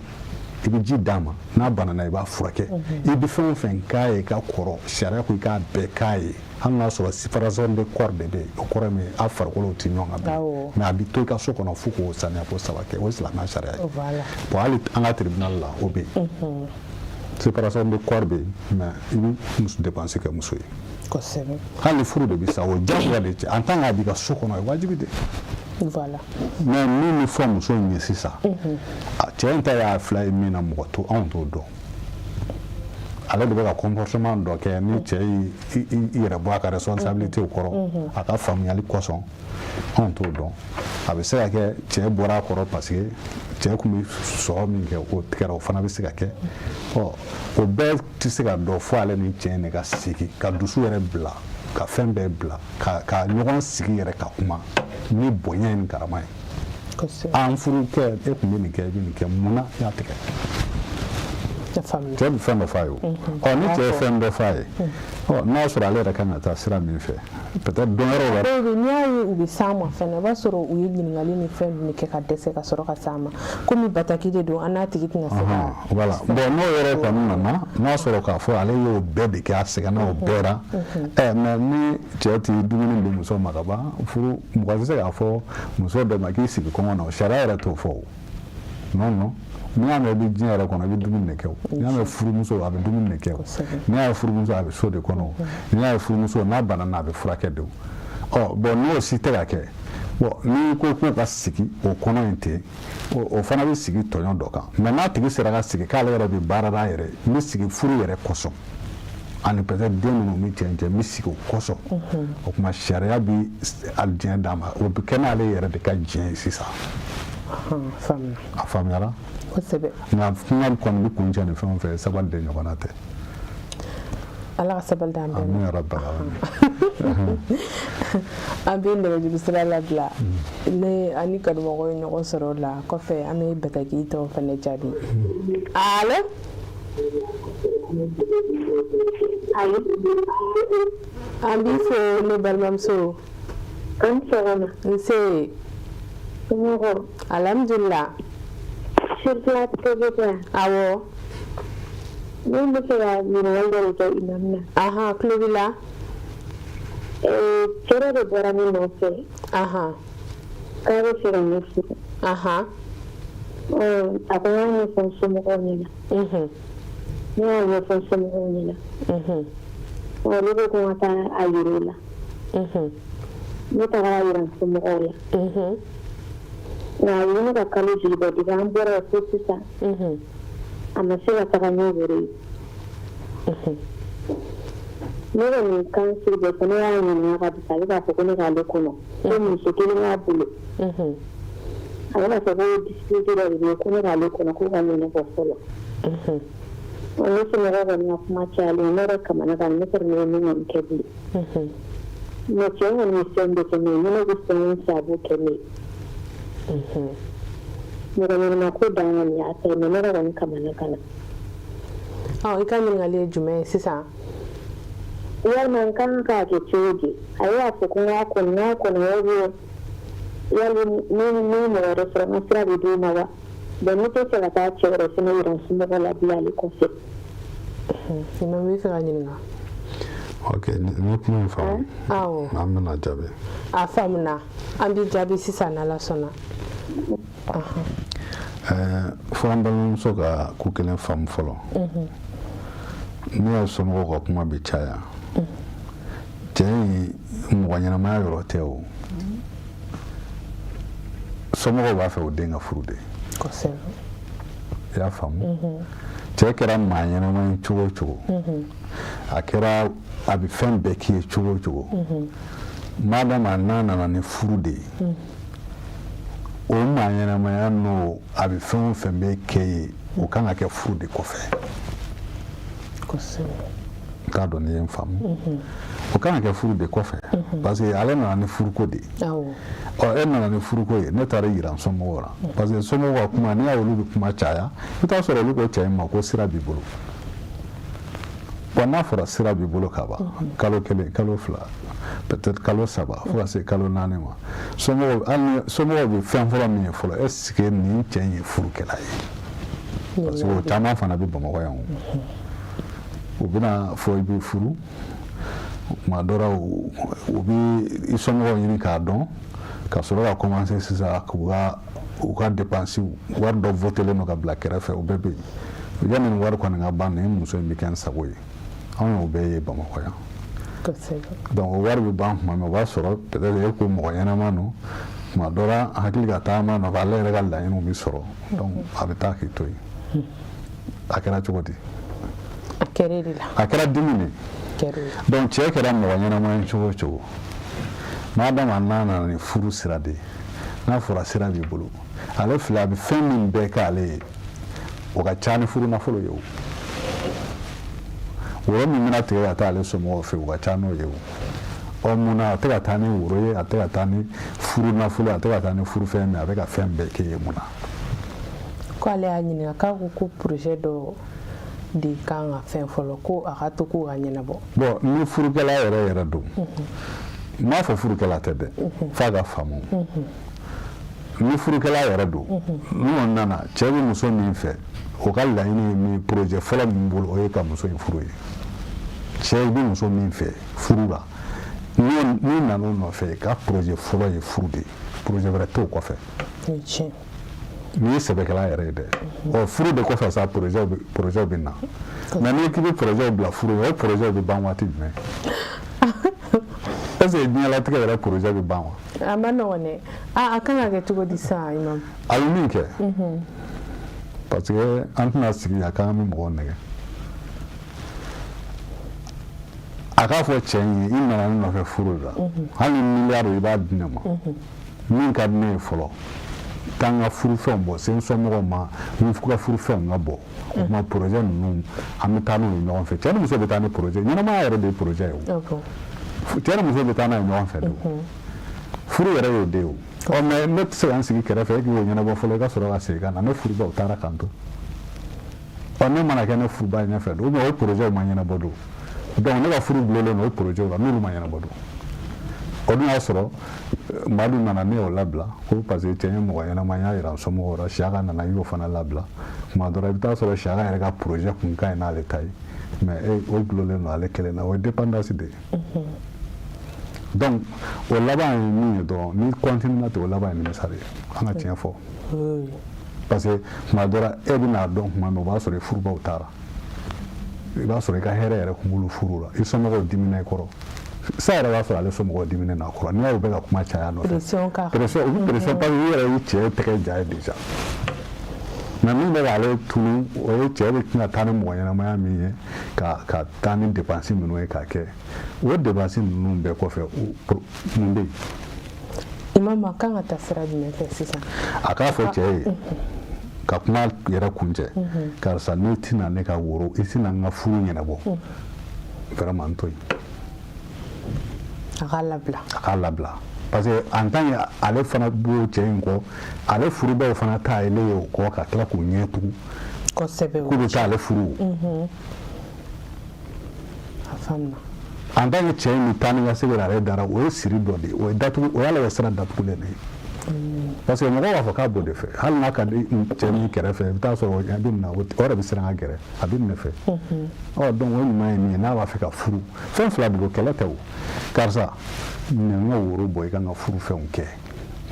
i bɛ ji d'a ma n'a banana i b'a furakɛ i bɛ fɛn o fɛn k'a ye ka kɔrɔ sariya ko i k'a bɛɛ k'a ye hali n'a sɔrɔ séparation de corps de bɛ yen o kɔrɔ ye min ye a farikolo tɛ ɲɔgɔn kan bilen mais a bɛ to i ka so kɔnɔ fo k'o saniya ko 3 kɛ o ye silamɛya sariya ye bon hali an ka tribunal la o bɛ yen séparation de corps bɛ yen mais i bɛ muso dépenser kɛ muso ye hali ni furu de bɛ sa o diyagoya de cɛ en tant que a b'i ka so kɔnɔ o ye wajibi de voilà mais min bɛ fɔ muso in ye sisan cɛ in ta y'a fila ye min na mɔgɔ to anw t'o dɔn ale de bɛ ka comportement dɔ kɛ ni cɛ i yɛrɛ bɔ a ka responsabilité kɔrɔ a ka faamuyali kosɔn anw t'o dɔn a bɛ se ka kɛ cɛ bɔra a kɔrɔ parce que cɛ tun bɛ sɔrɔ min kɛ o tigɛra o fana bɛ se ka kɛ o bɛɛ tɛ se ka dɔn fo ale ni cɛ in de ka sigi ka dusu yɛrɛ bila ka fɛn bɛɛ bila ka ɲɔgɔn sigi yɛrɛ ka kuma ni bonya ni karama ye an furu kɛ e tun bɛ nin kɛ i bɛ nin kɛ mun na i y'a tigɛ cɛ bɛ fɛn dɔ f'a ye o ni cɛ ye fɛn dɔ f'a ye n'a sɔrɔ ale yɛrɛ kan ka taa sira min fɛ peut-être dɔn yɔrɔ la n'i y'a ye u bɛ s'an ma fɛnɛ o b'a sɔrɔ u ye ɲininkali ni fɛn ninnu kɛ ka dɛsɛ ka sɔrɔ ka s'an ma komi bataki de don an n'a tigi tɛna se ka voilà bon n'o yɔrɔ kɔni nana n'a sɔrɔ k'a fɔ ale y'o bɛɛ de kɛ a sɛgɛnna o bɛɛ la mais ni cɛ tɛ dumuni di muso ma ka ban furu mɔgɔ tɛ se k'a fɔ muso dɔ ma k'i sigi kɔngɔ na sariya yɛrɛ t'o fɔ o non n'i y'a mɛn i bɛ diɲɛ yɛrɛ kɔnɔ i bɛ dumuni de kɛ o n'i y'a mɛn furumuso a bɛ dumuni de kɛ o n'i y'a ye furumuso a bɛ so de kɔnɔ o n'i y'a ye furumuso n'a banana a bɛ furakɛ de o bon n'o si tɛ ka kɛ bon n'i ko k'o ka sigi o kɔnɔ in ten o fana bɛ sigi tɔɲɔ dɔ kan mais n'a tigi sera ka sigi k'ale yɛrɛ bɛ baara la yɛrɛ n bɛ sigi furu yɛrɛ kɔsɔn ani peut-être den ninnu bɛ cɛn n bɛ sigi o kɔsɔn o tuma sariya bɛ a diɲɛ d'a ma o bɛ kɛ n'ale yɛrɛ de ka diɲɛ ye sisan a faamuyara nka kuma kɔni bɛ kun cɛ ni fɛn o fɛn sabali de ɲɔgɔnna tɛ ala ka sabali d'an bɛɛ ma amin yarabi alamin an bɛ nɛgɛjuru sira labila ne ani kanubagaw ye ɲɔgɔn sɔrɔ o la kɔfɛ an bɛ bataki tɔw fana jaabi allo an b'i fo ne balimamuso an sɔgɔma nse alhamdulillah Sirla Togoja. Awɔ. Mun bɛ se ka ɲininkali dɔ kɛ imam na. Ahan, tulo b'i la. Cɛ de bɔra ne nɔfɛ. Ahan. K'a bɛ fɛ ka ne furu. Ahan. A ko n y'a ɲɛfɔ n somɔgɔw ɲɛna. Ne y'a ɲɛfɔ n somɔgɔw ɲɛna. Olu ko ko n ka taa a yira o la. Ne tagara a yira n somɔgɔw la. Nka a ye ne ka kalo joli bɔ depuis an bɔra yen fo sisan a ma se ka taga ɲɛ yɛrɛ ye ne kɔni kan sigi bɛ fɔ ne y'a ɲininka ka bisa a bɛ k'a fɔ ko ne k'ale kɔnɔ ko muso kelen b'a bolo a bɛna fɔ ko dispute dɔ de bɛ yen ko ne k'ale kɔnɔ k'o ka ne bɔ fɔlɔ ne somɔgɔw kɔni ka kuma cayalen ne yɛrɛ kamana kan ne kɔni ye min kɔni kɛ bilen mɛ cɛ kɔni ye fɛn bɛɛ kɛ ne ye ne bɛ fɛn min fɛ a b'o kɛ ne ye mɔgɔ ɲɛnama ko dan kɔni a tɛ mɛ ne yɛrɛ kɔni kamana kan na i ka ɲininkali ye jumɛn ye sisan walima n kan k'a kɛ cogo di a y'a fɔ ko n k'a kɔni n'a kɔni bɛ yali ni mɔgɔ wɛrɛ sɔrɔ n ka sira bɛ d'u ma wa bɔn ne tɛ fɛ ka taa cɛ wɛrɛ fana yira n somɔgɔw la bilen ale kɔfɛ imam b'i fɛ ka ɲininka ok ni kuma in faamu an bɛna jaabi a faamuna an bɛ jaabi sisan n'ala sɔnna fo an balimamuso ka ko kelen faamu fɔlɔ ne y'a somɔgɔw ka kuma bɛ caya cɛ in mɔgɔ ɲɛnamaya yɔrɔ tɛ o somɔgɔw b'a fɛ o den ka furu de i y'a faamu cɛ kɛra maa ɲɛnama ye cogo o cogo a kɛra a bɛ fɛn bɛɛ k'i ye cogo o cogo madama n'a nana ni furu de ye o maa ɲɛnamaya n'o a bɛ fɛn o fɛn bɛ kɛ ye o kan ka kɛ furu de kɔfɛ n t'a dɔn n'i ye n faamu o kan ka kɛ furu de kɔfɛ parce que ale nana ni furuko de ye e nana ni furuko ye ne taara yira n somɔgɔw la parce que somɔgɔw ka kuma n'i y'a olu bɛ kuma caya i bɛ t'a sɔrɔ olu ko cɛ in ma ko sira b'i bolo bon n'a fɔra sira b'i bolo ka ban kalo kelen kalo fila peut-être kalo saba fo ka se kalo naani ma somɔgɔw bɛ fɛn fɔlɔ min ye fɔlɔ est ce que nin cɛ in ye furukɛla ye parce que o caman fana bɛ Bamakɔ yan o bɛna fɔ i bɛ furu tuma dɔ la u bɛ i somɔgɔw ɲini k'a dɔn ka sɔrɔ ka commencer sisan u ka dépenses wari dɔ votelen don ka bila kɛrɛfɛ o bɛɛ bɛ yen yanni nin wari kɔni ka ban nin muso in bɛ kɛ n sago ye anw y'o bɛɛ ye Bamakɔ yan donc o wari bɛ ban tuma min o b'a sɔrɔ peut-être e ko mɔgɔ ɲɛnama don tuma dɔ la hakili ka taama nɔfɛ ale yɛrɛ ka laɲiniw bɛ sɔrɔ donc a bɛ taa k'i to yen a kɛra cogo di a kɛra dimi de donc cɛ kɛra mɔgɔ ɲɛnama ye cogo o cogo n'a dama n'a nana ni furu sira de ye n'a fɔra sira b'i bolo ale filɛ a bɛ fɛn min bɛɛ k'ale ye o ka ca ni furu nafolo ye o woro min bɛna tigɛ ka taa ale somɔgɔw fɛ o ka ca n'o ye o ɔ munna a tɛ ka taa ni woro ye a tɛ ka taa ni furu nafolo a tɛ ka taa ni furu fɛn min a bɛ ka fɛn bɛɛ kɛ ye munna ko ale y'a ɲininka k'a ko projet dɔ de kan ka fɛn fɔlɔ ko a ka to k'o ka ɲɛnabɔ bon ni furukɛla yɛrɛ don n m'a fɔ furukɛla tɛ dɛ f'a ka faamu ni furukɛla yɛrɛ don n'o nana cɛ bɛ muso min fɛ o ka laɲini ye min projet fɔlɔ min bolo o ye ka muso in furu ye cɛ bɛ muso min fɛ furu la n'i nana o nɔfɛ ka projet fɔlɔ ye furu de ye projet wɛrɛ t'o kɔfɛ n'i ye sɛbɛkɛla yɛrɛ ye dɛ ɔ furu de kɔfɛ sa projet bɛ na mais n'i k'i bɛ projet bila furu ye o projet bɛ ban waati jumɛn est-ce que diɲɛlatigɛ yɛrɛ projet bɛ ban wa a ma nɔgɔn dɛ a kan ka kɛ cogo di sisan Imam a bɛ min kɛ parce que an tɛna sigi a kan bɛ mɔgɔw nɛgɛ a k'a fɔ cɛ in ye i nana ne nɔfɛ furu la hali ni miliyari i b'a di ne ma min ka di ne ye fɔlɔ taa n ka furufɛnw bɔ se n somɔgɔw ma n ka furufɛnw ka bɔ o tuma projet ninnu an bɛ taa n'o ye ɲɔgɔn fɛ cɛ ni muso bɛ taa ni projet ɲɛnamaya yɛrɛ de ye projet ye o cɛ ni muso bɛ taa n'a ye ɲɔgɔn fɛ de furu yɛrɛ y'o de ye o ɔ mais ne tɛ se ka n sigi kɛrɛfɛ e k'i y'o ɲɛnabɔ fɔlɔ i ka sɔrɔ ka segin ka na ne furuba o taara kan to ɔ ne mana kɛ ne furuba ye ɲɛfɛ don ou bien o projet ma ɲɛnabɔ don donc ne ka furu bulonlen don o projet la n'olu ma ɲɛnabɔ don o dun y'a sɔrɔ maa dun nana ne y'o labila ko parce que cɛ ye mɔgɔ ɲɛnama n y'a yira n somɔgɔw la Siyaka nana i y'o fana labila tuma dɔ la i bɛ taa sɔrɔ Siyaka yɛrɛ ka projet kun ka ɲi n'ale ta ye mais o bulonlen don ale kelen na o ye dépendance de ye donc o laban ye min ye dɔrɔn ni continue na ten o laban ye nimisa de ye an ka tiɲɛ fɔ parce que tuma dɔ la e bɛna dɔn tuma min o b'a sɔrɔ i furubaw taara i b'a sɔrɔ i ka hɛrɛ yɛrɛ kun b'olu furu la i somɔgɔw dimina i kɔrɔ sa yɛrɛ b'a sɔrɔ ale somɔgɔw dimina n'a kɔrɔ n'i y'o bɛ ka kuma caya nɔfɛ pression parce que u yɛrɛ y'u cɛ tɛgɛ ja ye déjà mais min bɛ k'ale tunu o ye cɛ bɛ tɛna taa ni mɔgɔ ɲɛnamaya min ye ka taa ni dépense ninnu ye k'a kɛ o dépense ninnu bɛɛ kɔfɛ mun bɛ yen Imam a kan ka taa sira jumɛn fɛ sisan a k'a fɔ cɛ ye ka kuma yɛrɛ kuncɛ karisa ne tɛna ne ka woro i tɛna n ka furu ɲɛnabɔ vraiment n to yen a k'a labila parce que en tant que ale fana b'o cɛ in kɔ ale furubaw fana taayele ye o kɔ ka tila k'u ɲɛ tugun kosɛbɛ k'u bɛ taa ale furu a faamuna en tant que cɛ in bɛ taa ni ka segin ale dara o ye siri dɔ de ye o ye datugu o y'ale ka sira datugulen de ye parce que mɔgɔw b'a fɔ k'a b'o de fɛ hali n'a ka di cɛ min kɛrɛfɛ i bɛ taa sɔrɔ a bɛ na o yɛrɛ bɛ siran ka gɛrɛ a bɛ ne fɛ ɔ donc o ɲuman ye min ye n'a b'a fɛ ka furu fɛn fila de don kɛlɛ tɛ o karisa nin ka woro bɔ i kan ka furu fɛnw kɛ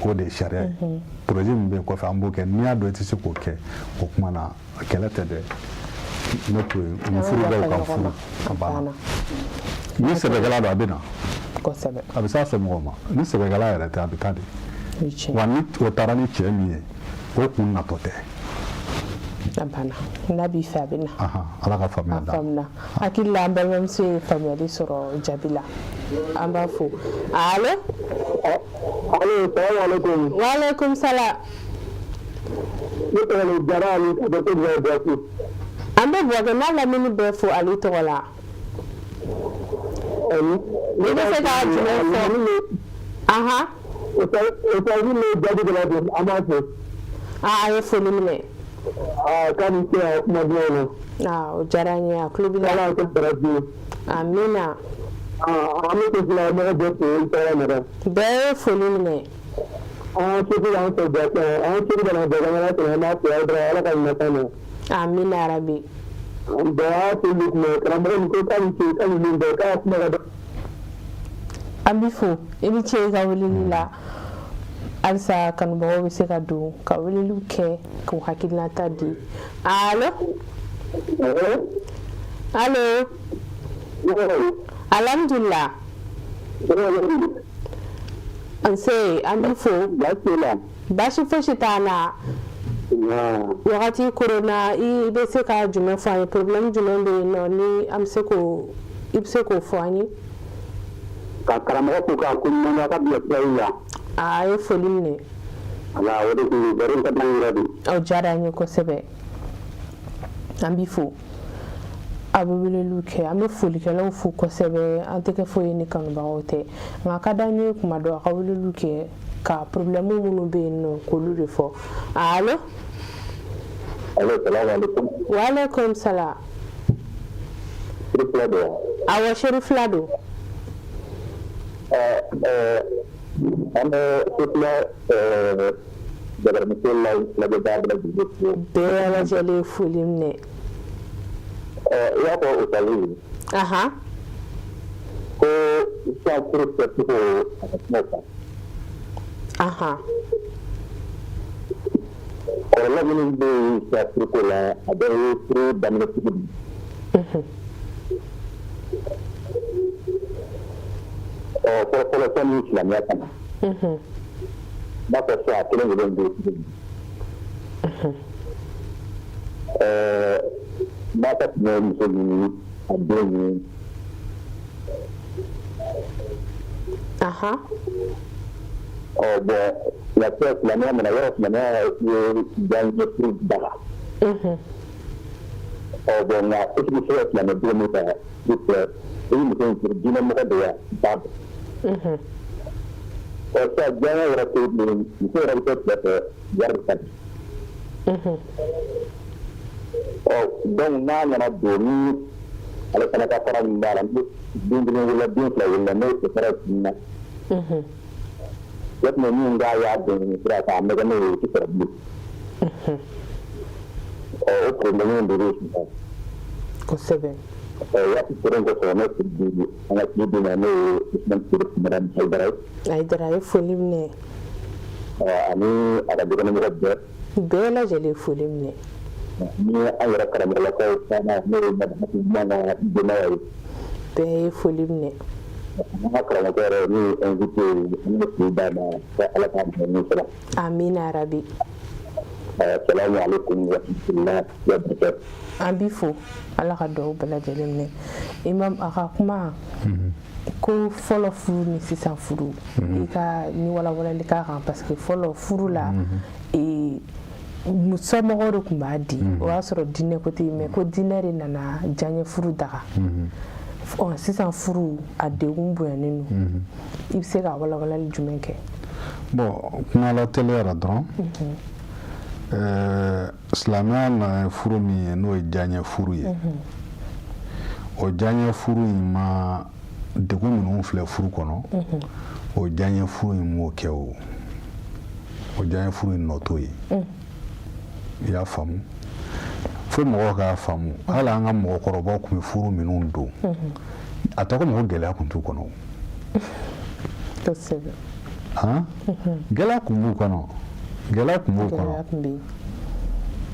o de ye sariya ye projet min bɛ yen kɔfɛ an b'o kɛ n'i y'a dɔn i tɛ se k'o kɛ o kuma na kɛlɛ tɛ dɛ ne to yen ni furu bɛɛ ka furu a banna ni sɛbɛkɛla don a bɛ na a bɛ s'a somɔgɔw ma ni sɛbɛkɛla yɛrɛ tɛ a bɛ taa de wa ni o taara ni cɛ min ye o kun natɔ tɛ a banna n'a b'i fɛ a bɛ na ala ka faamuya da hakili la an balimamuso ye faamuyali sɔrɔ jaabi la an b'a fo allo salaamaaleykum waaleykum salaam ne tɔgɔ ye Jara Ali ka bɔ Côte d'Ivoire Buaké an bɛ Buaké n'a lamini bɛɛ fo Ali tɔgɔ la ne bɛ se ka jumɛn fɔ o taji ne jaabi de la don an b'a fɔ a ye foli minɛ k'a ni ce a kuma duman na o diyara n ye a tulo b'i la ala ka baraji ye amina an bɛ to fila mɔgɔ bɛɛ fo i tɔgɔ mɛrɛ bɛɛ ye foli minɛ an sotigi an fɛ Buaké an sotigi bɛna Buaké an ka tɛmɛ an b'a fo aw dɔrɔn ala ka ɲuman k'an na Amin ya Rabbi. An bɛ fo i ni ce i ka weleli la halisa kanubagaw bɛ se ka don ka weleliw kɛ k'u hakilinata di allo allo alhamdulilah an bɛ fo baasi fosi t'an na wagati korona i bɛ se ka jumɛn fɔ an ye problème jumɛn bɛ yen nɔ ni an bɛ se k'o fɔ an ye ka karamɔgɔ ko ka kunnana ka bila play la a ye foli minɛ ala o de ko bari ka dan yɛrɛ de o diyara an ye kosɛbɛ an b'i fo a bɛ weleliw kɛ an bɛ folikɛlaw fo kosɛbɛ an tɛ kɛ foyi ni kanubagaw tɛ nka a ka d'an ye kuma dɔ a ka weleliw kɛ ka problème minnu bɛ yen nɔ k'olu de fɔ allo salamu alaikum wa alaikum salam awɔ seri fila don ana sutla jabarmuso la jabra bɛɛ lajɛlen foli minɛ ya ko utali aha ko sa kurta ko asmota aha la min be sa ko la abe pro damne tudu ko la tan islamia kana ba ko sa ko le do ba ta ne mi so ni abeni aha bon la tête la même la york la même dans le truc là bon la petite chose la même de moi et il me fait dire moi de ya bab ça bien la tête il faut répéter garde ça donc na na doni ala kana ka fara ndala dindin wala din la wala ne ko fara na yat mo ni nga ya de tra ta me ne ki fara bu o problème de risque ko sebe ya ti ko ko na ti di ana ti di na ne islam ti maran ay dara foli ne ani ada de ne rabbe bɛɛ lajɛlen foli minɛ ni an yɛrɛ karamɔgɔlakaw fana ne ye mana denbaya ye bɛɛ ye foli minɛ an ka karamɔgɔ yɛrɛ ni invité an bɛ foli d'a ma ko ala k'a dɛmɛ sɔrɔ amina arabi salamu alaikum wa rahmatullahi wa barakatuh an b'i fo ala ka dugawu bɛɛ lajɛlen minɛ imam a ka kuma ko fɔlɔ furu ni sisan furu i ka ni walawalali k'a kan parce que fɔlɔ furu la somɔgɔw de tun b'a di o y'a sɔrɔ diinɛ ko tɛ yen mais ko diinɛ de nana diyaɲɛ furu daga sisan furu a degun bonyanen don i bɛ se ka walawalali jumɛn kɛ bon kuma la teliyara dɔrɔn silamɛya na furu min ye n'o ye diyaɲɛ furu ye o diyaɲɛ furu in ma degun minnu filɛ furu kɔnɔ o diyaɲɛ furu in m'o kɛ o diyaɲɛ furu in nɔ t'o ye i y'a faamu fo mɔgɔw k'a faamu hali an ka mɔgɔkɔrɔbaw tun bɛ furu minnu don a tɔgɔ mɔgɔ gɛlɛya tun t'u kɔnɔ gɛlɛya tun b'u kɔnɔ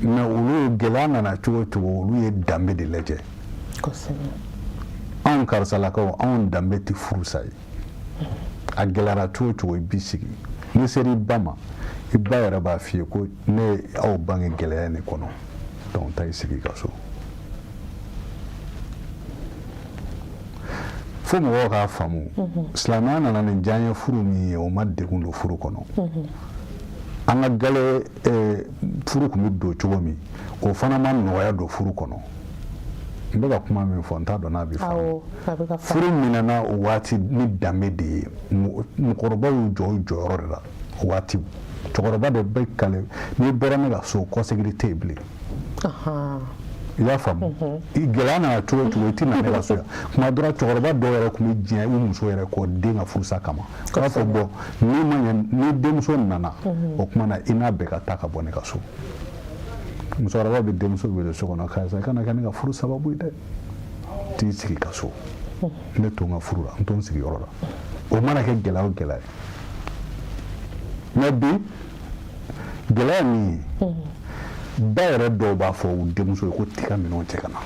mais olu gɛlɛya nana cogo o cogo olu ye danbe de lajɛ anw karisalakaw anw danbe tɛ furusa ye a gɛlɛyara cogo o cogo i b'i sigi n'i sera i ba ma i ba yɛrɛ b'a f'i ye ko ne aw bange gɛlɛya ne kɔnɔ donc taa i sigi i ka so fo mɔgɔw k'a faamu silamɛya nana ni diyaɲɛ furu min ye o ma degun don furu kɔnɔ an ka gale furu tun bɛ don cogo min o fana ma nɔgɔya don furu kɔnɔ n bɛ ka kuma min fɔ n t'a dɔn n'a bɛ faamu furu minɛna o waati ni danbe de ye mɔgɔkɔrɔbaw y'u jɔ u jɔyɔrɔ de la o waati cɛkɔrɔba de bɛ kale n'i bɔra ne ka so kɔsegiri tɛ yen bilen i y'a faamu gɛlɛya nana cogo o cogo i tɛ na ne ka so yan kuma dɔ la cɛkɔrɔba dɔw yɛrɛ tun bɛ diɲɛ u muso yɛrɛ kɔ den ka furusa kama u b'a fɔ bɔn ni denmuso nana o tuma na i n'a bɛɛ ka taa ka bɔ ne ka so musokɔrɔba bɛ denmuso wele so kɔnɔ k'a sa kana kɛ ne ka furu sababu ye dɛ t'i sigi ka so ne to n ka furu la n to n sigiyɔrɔ la o mana kɛ gɛlɛya o gɛlɛya ye mais bi gɛlɛya min ye ba yɛrɛ dɔw b'a fɔ u denmuso ye ko t'i ka minɛnw cɛ ka na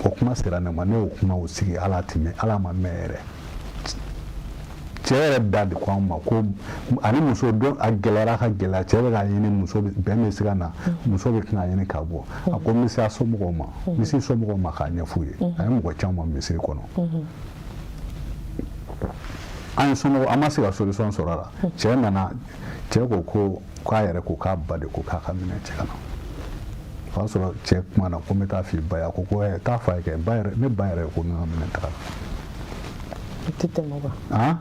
o kuma sera ne ma ne y'o kuma o sigi ala tɛ mɛn ala ma mɛn yɛrɛ cɛ yɛrɛ da de ko an ma ko ani muso dɔn a gɛlɛyara ka gɛlɛya cɛ bɛ k'a ɲini muso bɛn bɛ se ka na muso bɛ k'a ɲini k'a bɔ a ko n bɛ se a somɔgɔw ma n bɛ se somɔgɔw ma k'a ɲɛf'u ye a ye mɔgɔ caman misiri kɔnɔ an ye somɔgɔw an ma se ka solution sɔrɔ a la cɛ nana cɛ ko k'a yɛrɛ ko k'a ba de ko k'a ka minɛ cɛ ka na o y'a sɔrɔ cɛ kuma na ko n bɛ taa f'i ba ye a ko taa f'a ye kɛ ne ba yɛrɛ ko n ka minɛ taga I tɛ tɛmɛ o kan.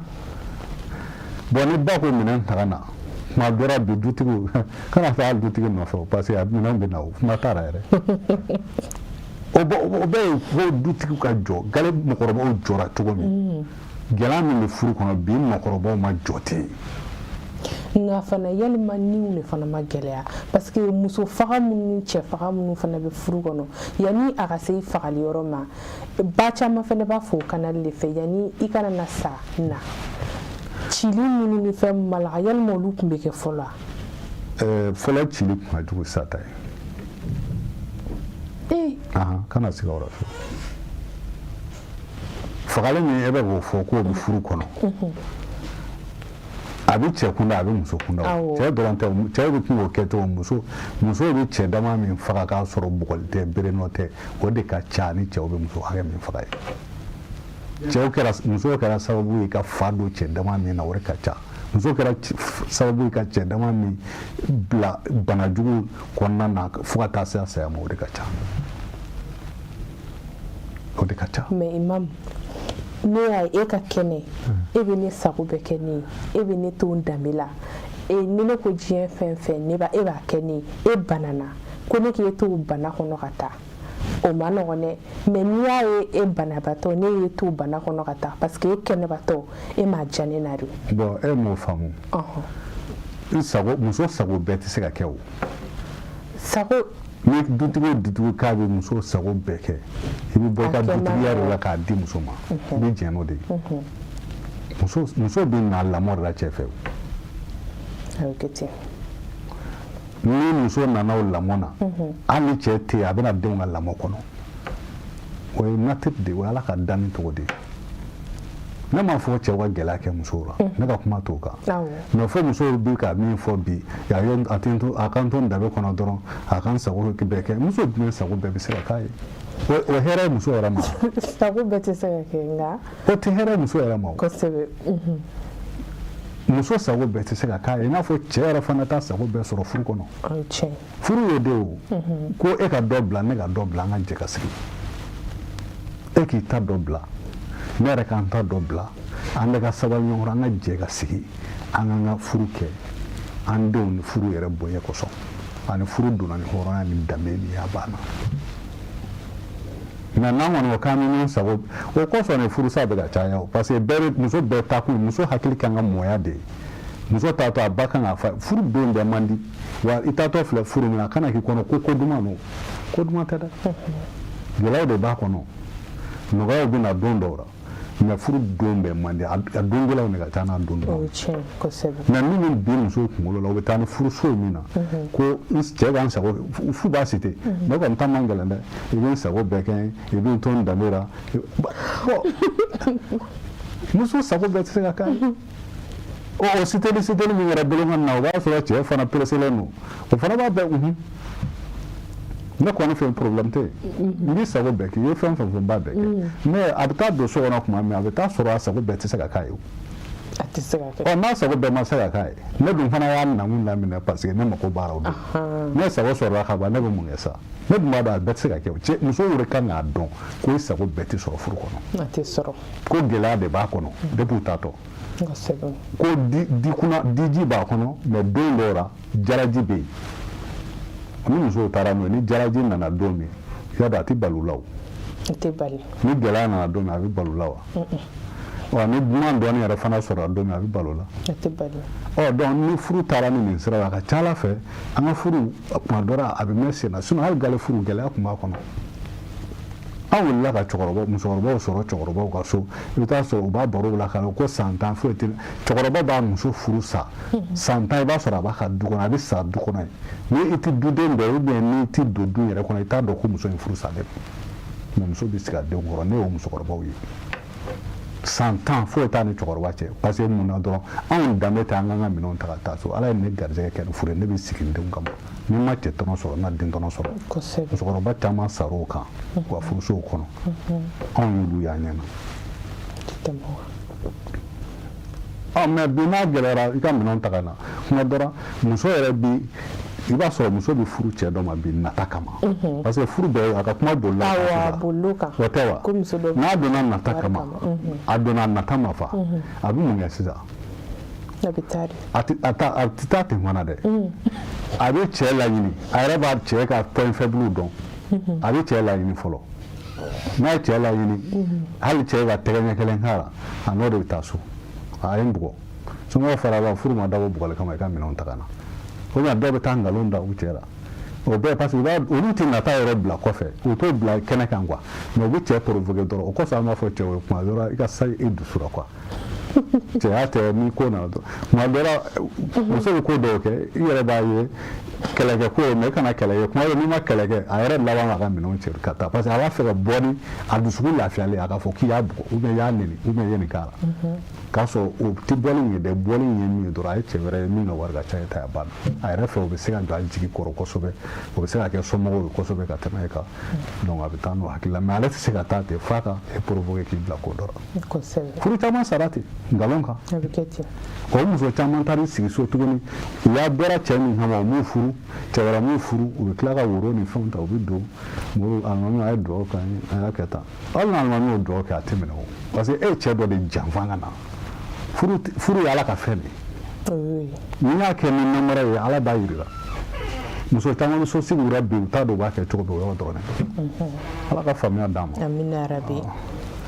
Bon ni ba ko minɛn ta ka na kuma dɔra bi dutigiw kana taa dutigi nɔfɛ parce que a minɛn bɛ na o kuma t'a la yɛrɛ o bɛɛ ye ko dutigiw ka jɔ gale mɔgɔkɔrɔbaw jɔra cogo min gɛlɛya min bɛ furu kɔnɔ bi mɔgɔkɔrɔbaw ma jɔ ten nka fana yalima niw de fana ma gɛlɛya parce que muso faga minnu cɛ faga minnu fana bɛ furu kɔnɔ yanni a ka se i fagali yɔrɔ ma ba caman fana b'a fɔ o kanali de fɛ yanni i kana na sa na cili minnu ni fɛn malaga yalima olu tun bɛ kɛ fɔlɔ fɔlɔ cili tun ka jugu sa ta ye kana siga o la fagali min e bɛ k'o fɔ k'o bɛ furu kɔnɔ a bɛ cɛ kunda a bɛ muso kunda cɛ dɔrɔn tɛ cɛ bɛ k'o kɛ cogo muso bɛ cɛ dama min faga k'a sɔrɔ bugɔli tɛ bere nɔ tɛ o de ka ca ni cɛw bɛ muso hakɛ min faga ye muso kɛra sababu ye ka fa don cɛ dama min na o de ka ca muso kɛra sababu ye ka cɛ dama min bila banajugu kɔnɔna na fo ka taa se a saya ma o de ka ca mais imam ne y'a ye e ka kɛnɛ e bɛ ne sago bɛɛ kɛ ne ye e bɛ ne to n danbe la ni ne ko diɲɛ fɛn fɛn e b'a kɛ ne ye e banana ko ne k'e to bana kɔnɔ ka taa o ma nɔgɔn dɛ mais n'i y'a ye e banabatɔ ne y'e to bana kɔnɔ ka taa parce que e kɛnɛbatɔ e m'a diya ne na de bon e m'o faamu muso sago bɛɛ tɛ se ka kɛ o sago ni dutigi k'a bɛ muso sago bɛɛ kɛ i bɛ bɔ i ka dutigiya de la k'a di muso ma i bɛ jɛn n'o de ye muso bɛ na lamɔ de la cɛ fɛ ni muso nana o lamɔ na hali ni cɛ tɛ yen a bɛna denw ka lamɔ kɔnɔ o ye nature de ye o ye ala ka danni cogo de ye ne m'a fɔ cɛw ka gɛlɛya kɛ musow la ne ka kuma t'o kan mais fo musow bɛ ka min fɔ bi a kan to n danbe kɔnɔ dɔrɔn a ka n sago bɛɛ kɛ muso jumɛn sago bɛɛ bɛ se ka k'a ye o hɛrɛ ye muso yɛrɛ ma sago bɛɛ tɛ se ka kɛ nka o tɛ hɛrɛ ye muso yɛrɛ ma kosɛbɛ muso sago bɛɛ tɛ se ka k'a ye i n'a fɔ cɛ yɛrɛ fana t'a sago bɛɛ sɔrɔ furu kɔnɔ furu ye de o ko e ka dɔ bila ne ka dɔ bila an ka jɛ ka sigi e k'i ta dɔ bila ne yɛrɛ k'an ta dɔ bila an bɛ ka sabali ɲɔgɔn kɔrɔ an ka jɛ ka sigi an k'an ka furu kɛ an denw ni furu yɛrɛ bonya kosɔn ani furu donna ni hɔrɔnya ni danbe ni a banna mais n'an kɔni ko k'an bɛ ɲɔgɔn sago o kɔsɔn ni furusa bɛ ka caya o parce que muso bɛɛ ta kun muso hakili kan ka mɔya de ye muso t'a to a ba kan ka fa furu don bɛɛ man di wa i t'atɔ filɛ furu min na a kana k'i kɔnɔ ko koduman don koduman tɛ dɛ gɛlɛyaw de b'a kɔnɔ nɔgɔyaw bɛ na don dɔw la mais furu don bɛɛ man di a don gɛlɛyaw de ka ca n'a don dɔw mais min bɛ bin musow kunkolo la o bɛ taa ni furuso min na ko cɛ b'an sago fu b'a site ne kɔni ta man gɛlɛn dɛ i bɛ n sago bɛɛ kɛ i bɛ n to n danbe la muso sago bɛɛ tɛ se ka k'a ye o siteli min yɛrɛ bolo kan na o b'a sɔrɔ cɛ fana pereselen don o fana b'a bɛɛ ne kɔni fɛ problème tɛ n b'i sago bɛɛ kɛ i ye fɛn fɛn fɔ n b'a bɛɛ kɛ mais a bɛ taa don so kɔnɔ tuma min a bɛ taa sɔrɔ a sago bɛɛ tɛ se ka k'a ye n'a sago bɛɛ ma se ka k'a ye ne dun fana y'a nakun laminɛ parce que ne mako b'a la o don ne sago sɔrɔla ka ban ne bɛ mun kɛ sa ne dun b'a dɔn a bɛɛ tɛ se ka kɛ musow yɛrɛ kan k'a dɔn ko i sago bɛɛ tɛ sɔrɔ furu kɔnɔ ko gɛlɛya de b'a kɔnɔ depuis u tatɔ ko diji b'a kɔnɔ mais don dɔw la jalaji bɛ yen ni musow taara n'o ye ni jalaji nana don min i y'a dɔn a tɛ bali o la o ni gɛlɛya nana don min a bɛ bali o la wa wa ni duman dɔɔni yɛrɛ fana sɔrɔ a don min a bɛ balo la donc ni furu taara ni nin sira la a ka ca Ala fɛ an ka furu kuma dɔ la a bɛ mɛn sen na sinon hali gale furu gɛlɛya tun b'a kɔnɔ an wulila ka musokɔrɔbaw sɔrɔ cɛkɔrɔbaw ka so i bɛ taa sɔrɔ u b'a baro la ka ko san 10 foyi tɛ cɛkɔrɔba b'a muso furu sa san 10 i b'a sɔrɔ a b'a ka du kɔnɔ a bɛ sa du kɔnɔ ni i tɛ duden dɔ ou bien ni i tɛ don du yɛrɛ kɔnɔ i t'a dɔn ko muso in furu sa dɛ mais muso bɛ sigi a denw kɔrɔ ne y'o musokɔrɔbaw ye san 10 foyi t'a ni cɛkɔrɔba cɛ parce que mun na dɔrɔn anw danbe tɛ an ka minɛnw ta ka taa so Ala ye ne garijɛgɛ kɛ ni furu ye ne bɛ sigi n denw kama ni ma cɛ tɔnɔ sɔrɔ n na den tɔnɔ sɔrɔ musokɔrɔba caman sar'o kan u ka furusow kɔnɔ anw y'olu y'a ɲɛna mais bi n'a gɛlɛyara i ka minɛnw ta ka na kuma dɔrɔn muso yɛrɛ bi i b'a sɔrɔ muso bɛ furu cɛ dɔ ma bi nata kama parce que furu bɛɛ a ka kuma bolila o tɛ wa n'a donna nata kama a donna nata ma fa a bɛ mun kɛ sisan a tɛ taa ten fana dɛ a bɛ cɛ laɲini a yɛrɛ b'a cɛ ka point faible dɔn a bɛ cɛ laɲini fɔlɔ n'a ye cɛ laɲini hali cɛ ka tɛgɛ ɲɛ kelen k'a la a n'o de bɛ taa so a ye n bugɔ sɔngɔ fara la furu ma dabɔ bugɔli kama i ka minɛnw ta ka na o ɲa dɔw bɛ taa nkalon da u cɛ la o bɛɛ parce que olu tɛ nata yɛrɛ bila kɔfɛ u t'o bila kɛnɛ kan quoi mais u bɛ cɛ provoquer dɔrɔn o kɔsɔn an b'a fɔ cɛw ye kuma dɔ la i ka sa i dusu la quoi cɛya tɛ ni ko nana dɔrɔn kuma dɔ la muso bɛ ko dɔw kɛ i yɛrɛ b'a ye kɛlɛkɛ ko ye mais i kana kɛlɛ kɛ kuma dɔ n'i ma kɛlɛ kɛ a yɛrɛ laban b'a ka minɛnw cɛ ka taa parce que a b'a fɛ ka bɔ ni a dusukun lafiyalen a k'a fɔ k'i y'a bugɔ ou bien i y'a nɛni ou bien i ye nin k'a la k'a sɔrɔ o tɛ bɔli ye dɛ bɔli ye min ye dɔrɔn a ye cɛ wɛrɛ ye min ka wari ka ca ye ta banna a yɛrɛ fɛ o bɛ se ka jɔ a jigi kɔrɔ kosɛbɛ o bɛ se ka kɛ somɔgɔw ye kosɛbɛ ka tɛmɛ e kan donc a bɛ taa n'o hakili la mais ale tɛ se ka taa ten f'a ka provoquer k'i bila ko dɔ la furu caman sara ten nkalon kan o muso caman taara i sigi so tuguni u y'a bɔra cɛ min kama u m'u furu cɛ wɛrɛ m'u furu u bɛ tila ka woro ni fɛnw ta u bɛ don alimami a ye dugawu k'an ye a y'a kɛ tan hali n'alimami y'o dugawu kɛ a tɛ minɛ o parce que e ye cɛ dɔ de janfa ka na furu ye Ala ka fɛn de n'i y'a kɛ ni namara ye Ala b'a yir'i la muso caman bɛ so sigi u yɛrɛ bi u t'a dɔn u b'a kɛ cogo bɛɛ o yɔrɔ dɔrɔn de Ala ka faamuya d'an ma amina rabi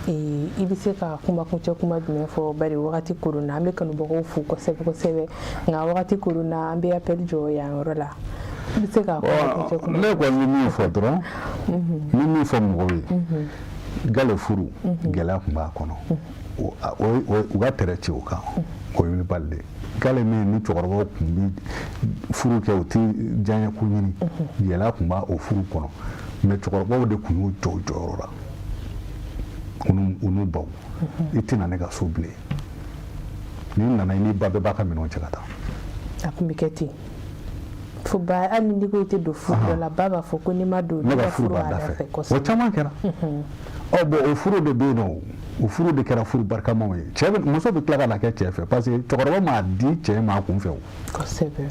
i bɛ se ka kumakuncɛ kuma jumɛn fɔ bari wagati koronna an bɛ kanubagaw fo kosɛbɛ kosɛbɛ nka wagati koronna an bɛ appel jɔ yan yɔrɔ la i bɛ se ka kumakuncɛ kuma ne kɔni bɛ min fɔ dɔrɔn n bɛ min fɔ mɔgɔw ye gale furu gɛlɛya tun b'a kɔnɔ u ka tɛrɛ ci o kan o ye bali de gale min ni cɛkɔrɔbaw tun bɛ furu kɛ u tɛ diɲɛ ko ɲini gɛlɛya tun b'a o furu kɔnɔ mais cɛkɔrɔbaw de tun y'u jɔ o jɔyɔrɔ la u n'u baw i tɛna ne ka so bilen n'i nana i n'i ba bɛɛ b'a ka minɛnw cɛ ka taa a tun bɛ kɛ ten fo ba hali ni ko i tɛ don furu dɔ la ba b'a fɔ ko n'i ma don ne ka furu b'a da fɛ o caman kɛra bon o furu de bɛ yen nɔ o furu de kɛra furu barikamaw ye muso bɛ tila ka na kɛ cɛ fɛ parce que cɛkɔrɔba m'a di cɛ ma kun fɛ o kosɛbɛ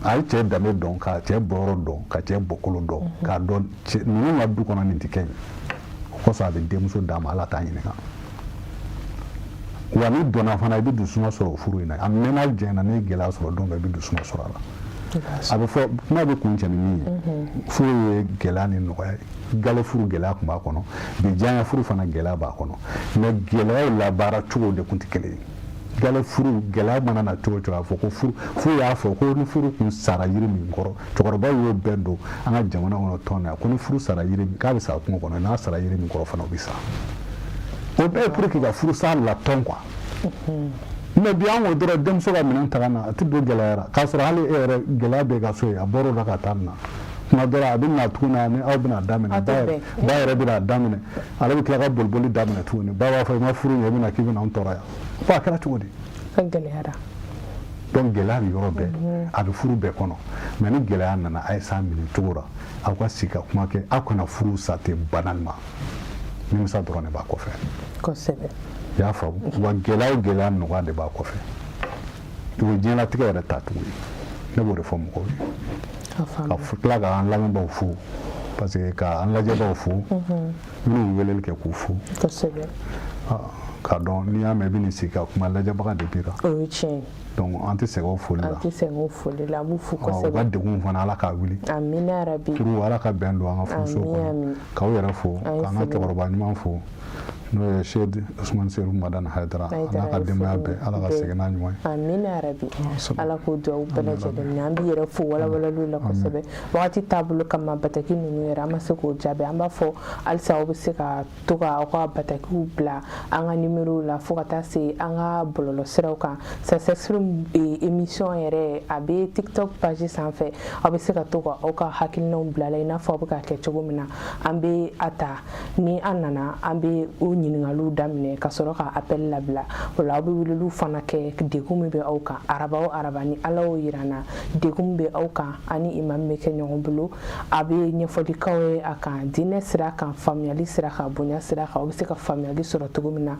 a ye cɛ danbe dɔn ka cɛ bɔyɔrɔ dɔn ka cɛ bɔkolo dɔn k'a dɔn ninnu ka du kɔnɔ nin tɛ kɛ yen o kɔsɔn a bɛ denmuso d'a ma Ala t'a ɲininka wa n'i dɔnna fana i bɛ dusuma sɔrɔ o furu in na a mɛnna jɛnna n'i ye gɛlɛya sɔrɔ don bɛɛ i bɛ dusuma sɔrɔ a la a bɛ fɔ kuma bɛ kun cɛ ni min ye furu ye gɛlɛya ni nɔgɔya ye gale furu gɛlɛya tun b'a kɔnɔ bi diɲɛ furu fana gɛlɛya b'a kɔnɔ mais gɛlɛyaw labaara cogo de tun tɛ kelen ye gale furu gɛlɛya mana na cogo cogo a fɔ ko furu y'a fɔ ko ni furu kun sara yiri min kɔrɔ cɛkɔrɔba y'o bɛɛ don an ka jamana kɔnɔ tɔn na ko ni furu sara yiri min k'a bɛ sa kungo kɔnɔ n'a sara yiri min kɔrɔ fana o bɛ sa o bɛɛ ye pour que ka furu sa latɔn quoi mais bi an ko dɔrɔn denmuso ka minɛn ta ka na a tɛ don gɛlɛyara k'a sɔrɔ hali e yɛrɛ gɛlɛya bɛ ka so ye a bɔr'o la ka taa nin na kuma dɔ la a bɛ na tuguni ni aw bɛna daminɛ ba yɛrɛ bɛna daminɛ ale bɛ tila ka boliboli daminɛ tuguni ba b'a fɔ i ma furu ɲɛ i bɛna k'i bɛna an tɔɔrɔ yan fo a kɛra cogo di gɛlɛyara donc gɛlɛya bɛ yɔrɔ bɛɛ a bɛ furu bɛɛ kɔnɔ mais ni gɛlɛya nana a ye s'a minɛ cogo la aw ka sigi ka kuma kɛ aw kana furu sa ten banalement nimisa dɔrɔn de b'a kɔfɛ kosɛbɛ i y'a faamu wa gɛlɛya nɔgɔya de b'a kɔfɛ o ye diɲɛlatigɛ yɛrɛ taacogo ye ne b'o de fɔ mɔgɔw ye ka tila k'an lamɛnbaaw fo parce que k'an lajɛbaaw fo minnu weleli kɛ k'u fo kosɛbɛ k'a dɔn n'i y'a mɛn i bɛ nin sigi ka kuma lajɛbaga de b'i kan o ye tiɲɛ donc an tɛ sɛgɛn o foli la an tɛ sɛgɛn o foli la an b'u fo kosɛbɛ u ka degun fana Ala k'a wuli amina rabi pour Ala ka bɛn don an ka furusow kɔnɔ k'aw yɛrɛ fo k'an ka cɛkɔrɔba ɲuman fo n'o ye Sheikh Ousmane Serou Madane Haidara ala ka denbaya bɛɛ ala ka segin n'a ɲuman ye amina yarabi ala k'o duwawu bɛɛ lajɛlen an bɛ yɛrɛ fo walawalaliw la kosɛbɛ wagati taabolo kama bataki ninnu yɛrɛ an ma se k'o jaabi an b'a fɔ halisa aw bɛ se ka to ka aw ka batakiw bila an ka numéro la fo ka taa se an ka bɔlɔlɔsiraw kan ça s'exprime émission yɛrɛ a bɛ TikTok page sanfɛ aw bɛ se ka to ka aw ka hakilinaw bila la i n'a fɔ aw bɛ ka kɛ cogo min na an bɛ a ta ni an nana an bɛ o ɲininkaliw daminɛ ka sɔrɔ ka appel labila o la aw bɛ weleliw fana kɛ degun min bɛ aw kan araba o araba ni ala y'o yira n na degun bɛ aw kan ani imam bɛ kɛ ɲɔgɔn bolo a bɛ ɲɛfɔlikaw ye a kan diinɛ sira kan faamuyali sira kan bonya sira kan aw bɛ se ka faamuyali sɔrɔ cogo min na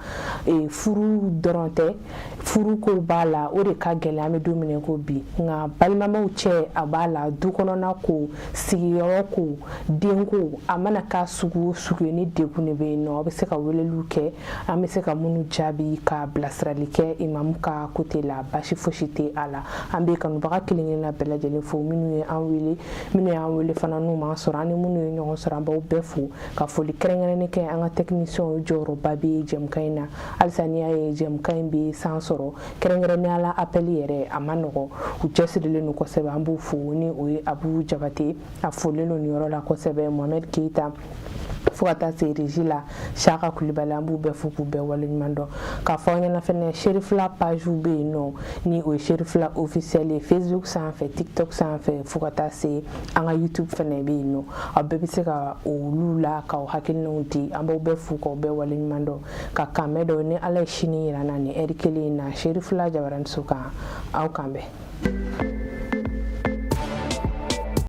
furu dɔrɔn tɛ furu ko b'a la o de ka gɛlɛn an bɛ don min ko bi nka balimamaw cɛ a b'a la du kɔnɔna ko sigiyɔrɔ ko denko a mana k'a sugu o sugu ye ni degun de bɛ yen nɔ aw bɛ se ka weleliw kɛ an bɛ se ka minnu jaabi ka bilasirali kɛ imamu ka côté la basi fosi tɛ a la an bɛ kanubaga kelen-kelenna bɛɛ lajɛlen fo minnu y'an wele fana n'u m'an sɔrɔ an ni minnu ye ɲɔgɔn sɔrɔ an b'aw bɛɛ fo ka foli kɛrɛnkɛrɛnnen kɛ an ka technicien jɔyɔrɔba bɛ jɛmukan in na halisa n'i y'a ye jɛmukan in bɛ san sɔrɔ kɛrɛnkɛrɛnnenya la appel yɛrɛ a ma nɔgɔ u cɛsirilen don kosɛbɛ an b'u fo ni o ye Abu Jabate a folen don nin yɔrɔ la kosɛbɛ Mohamed Keita fo ka taa se régie la Saka Kulibali an b'u bɛɛ fo k'u bɛɛ waleɲuman dɔn k'a fɔ aw ɲɛna fɛnɛ Sherifula page bɛ yen nɔ ni o ye Sherifula officiel ye Facebook sanfɛ TikTok sanfɛ fo ka taa se an ka YouTube fɛnɛ bɛ yen nɔ aw bɛɛ bɛ se ka olu la k'aw hakilinaw di an b'aw bɛɛ fo k'aw bɛɛ waleɲuman dɔn ka kanbɛ dɔ ni ala ye sini yira n na ni heure kelen in na Sherifula Jabaramuso kan aw kanbɛn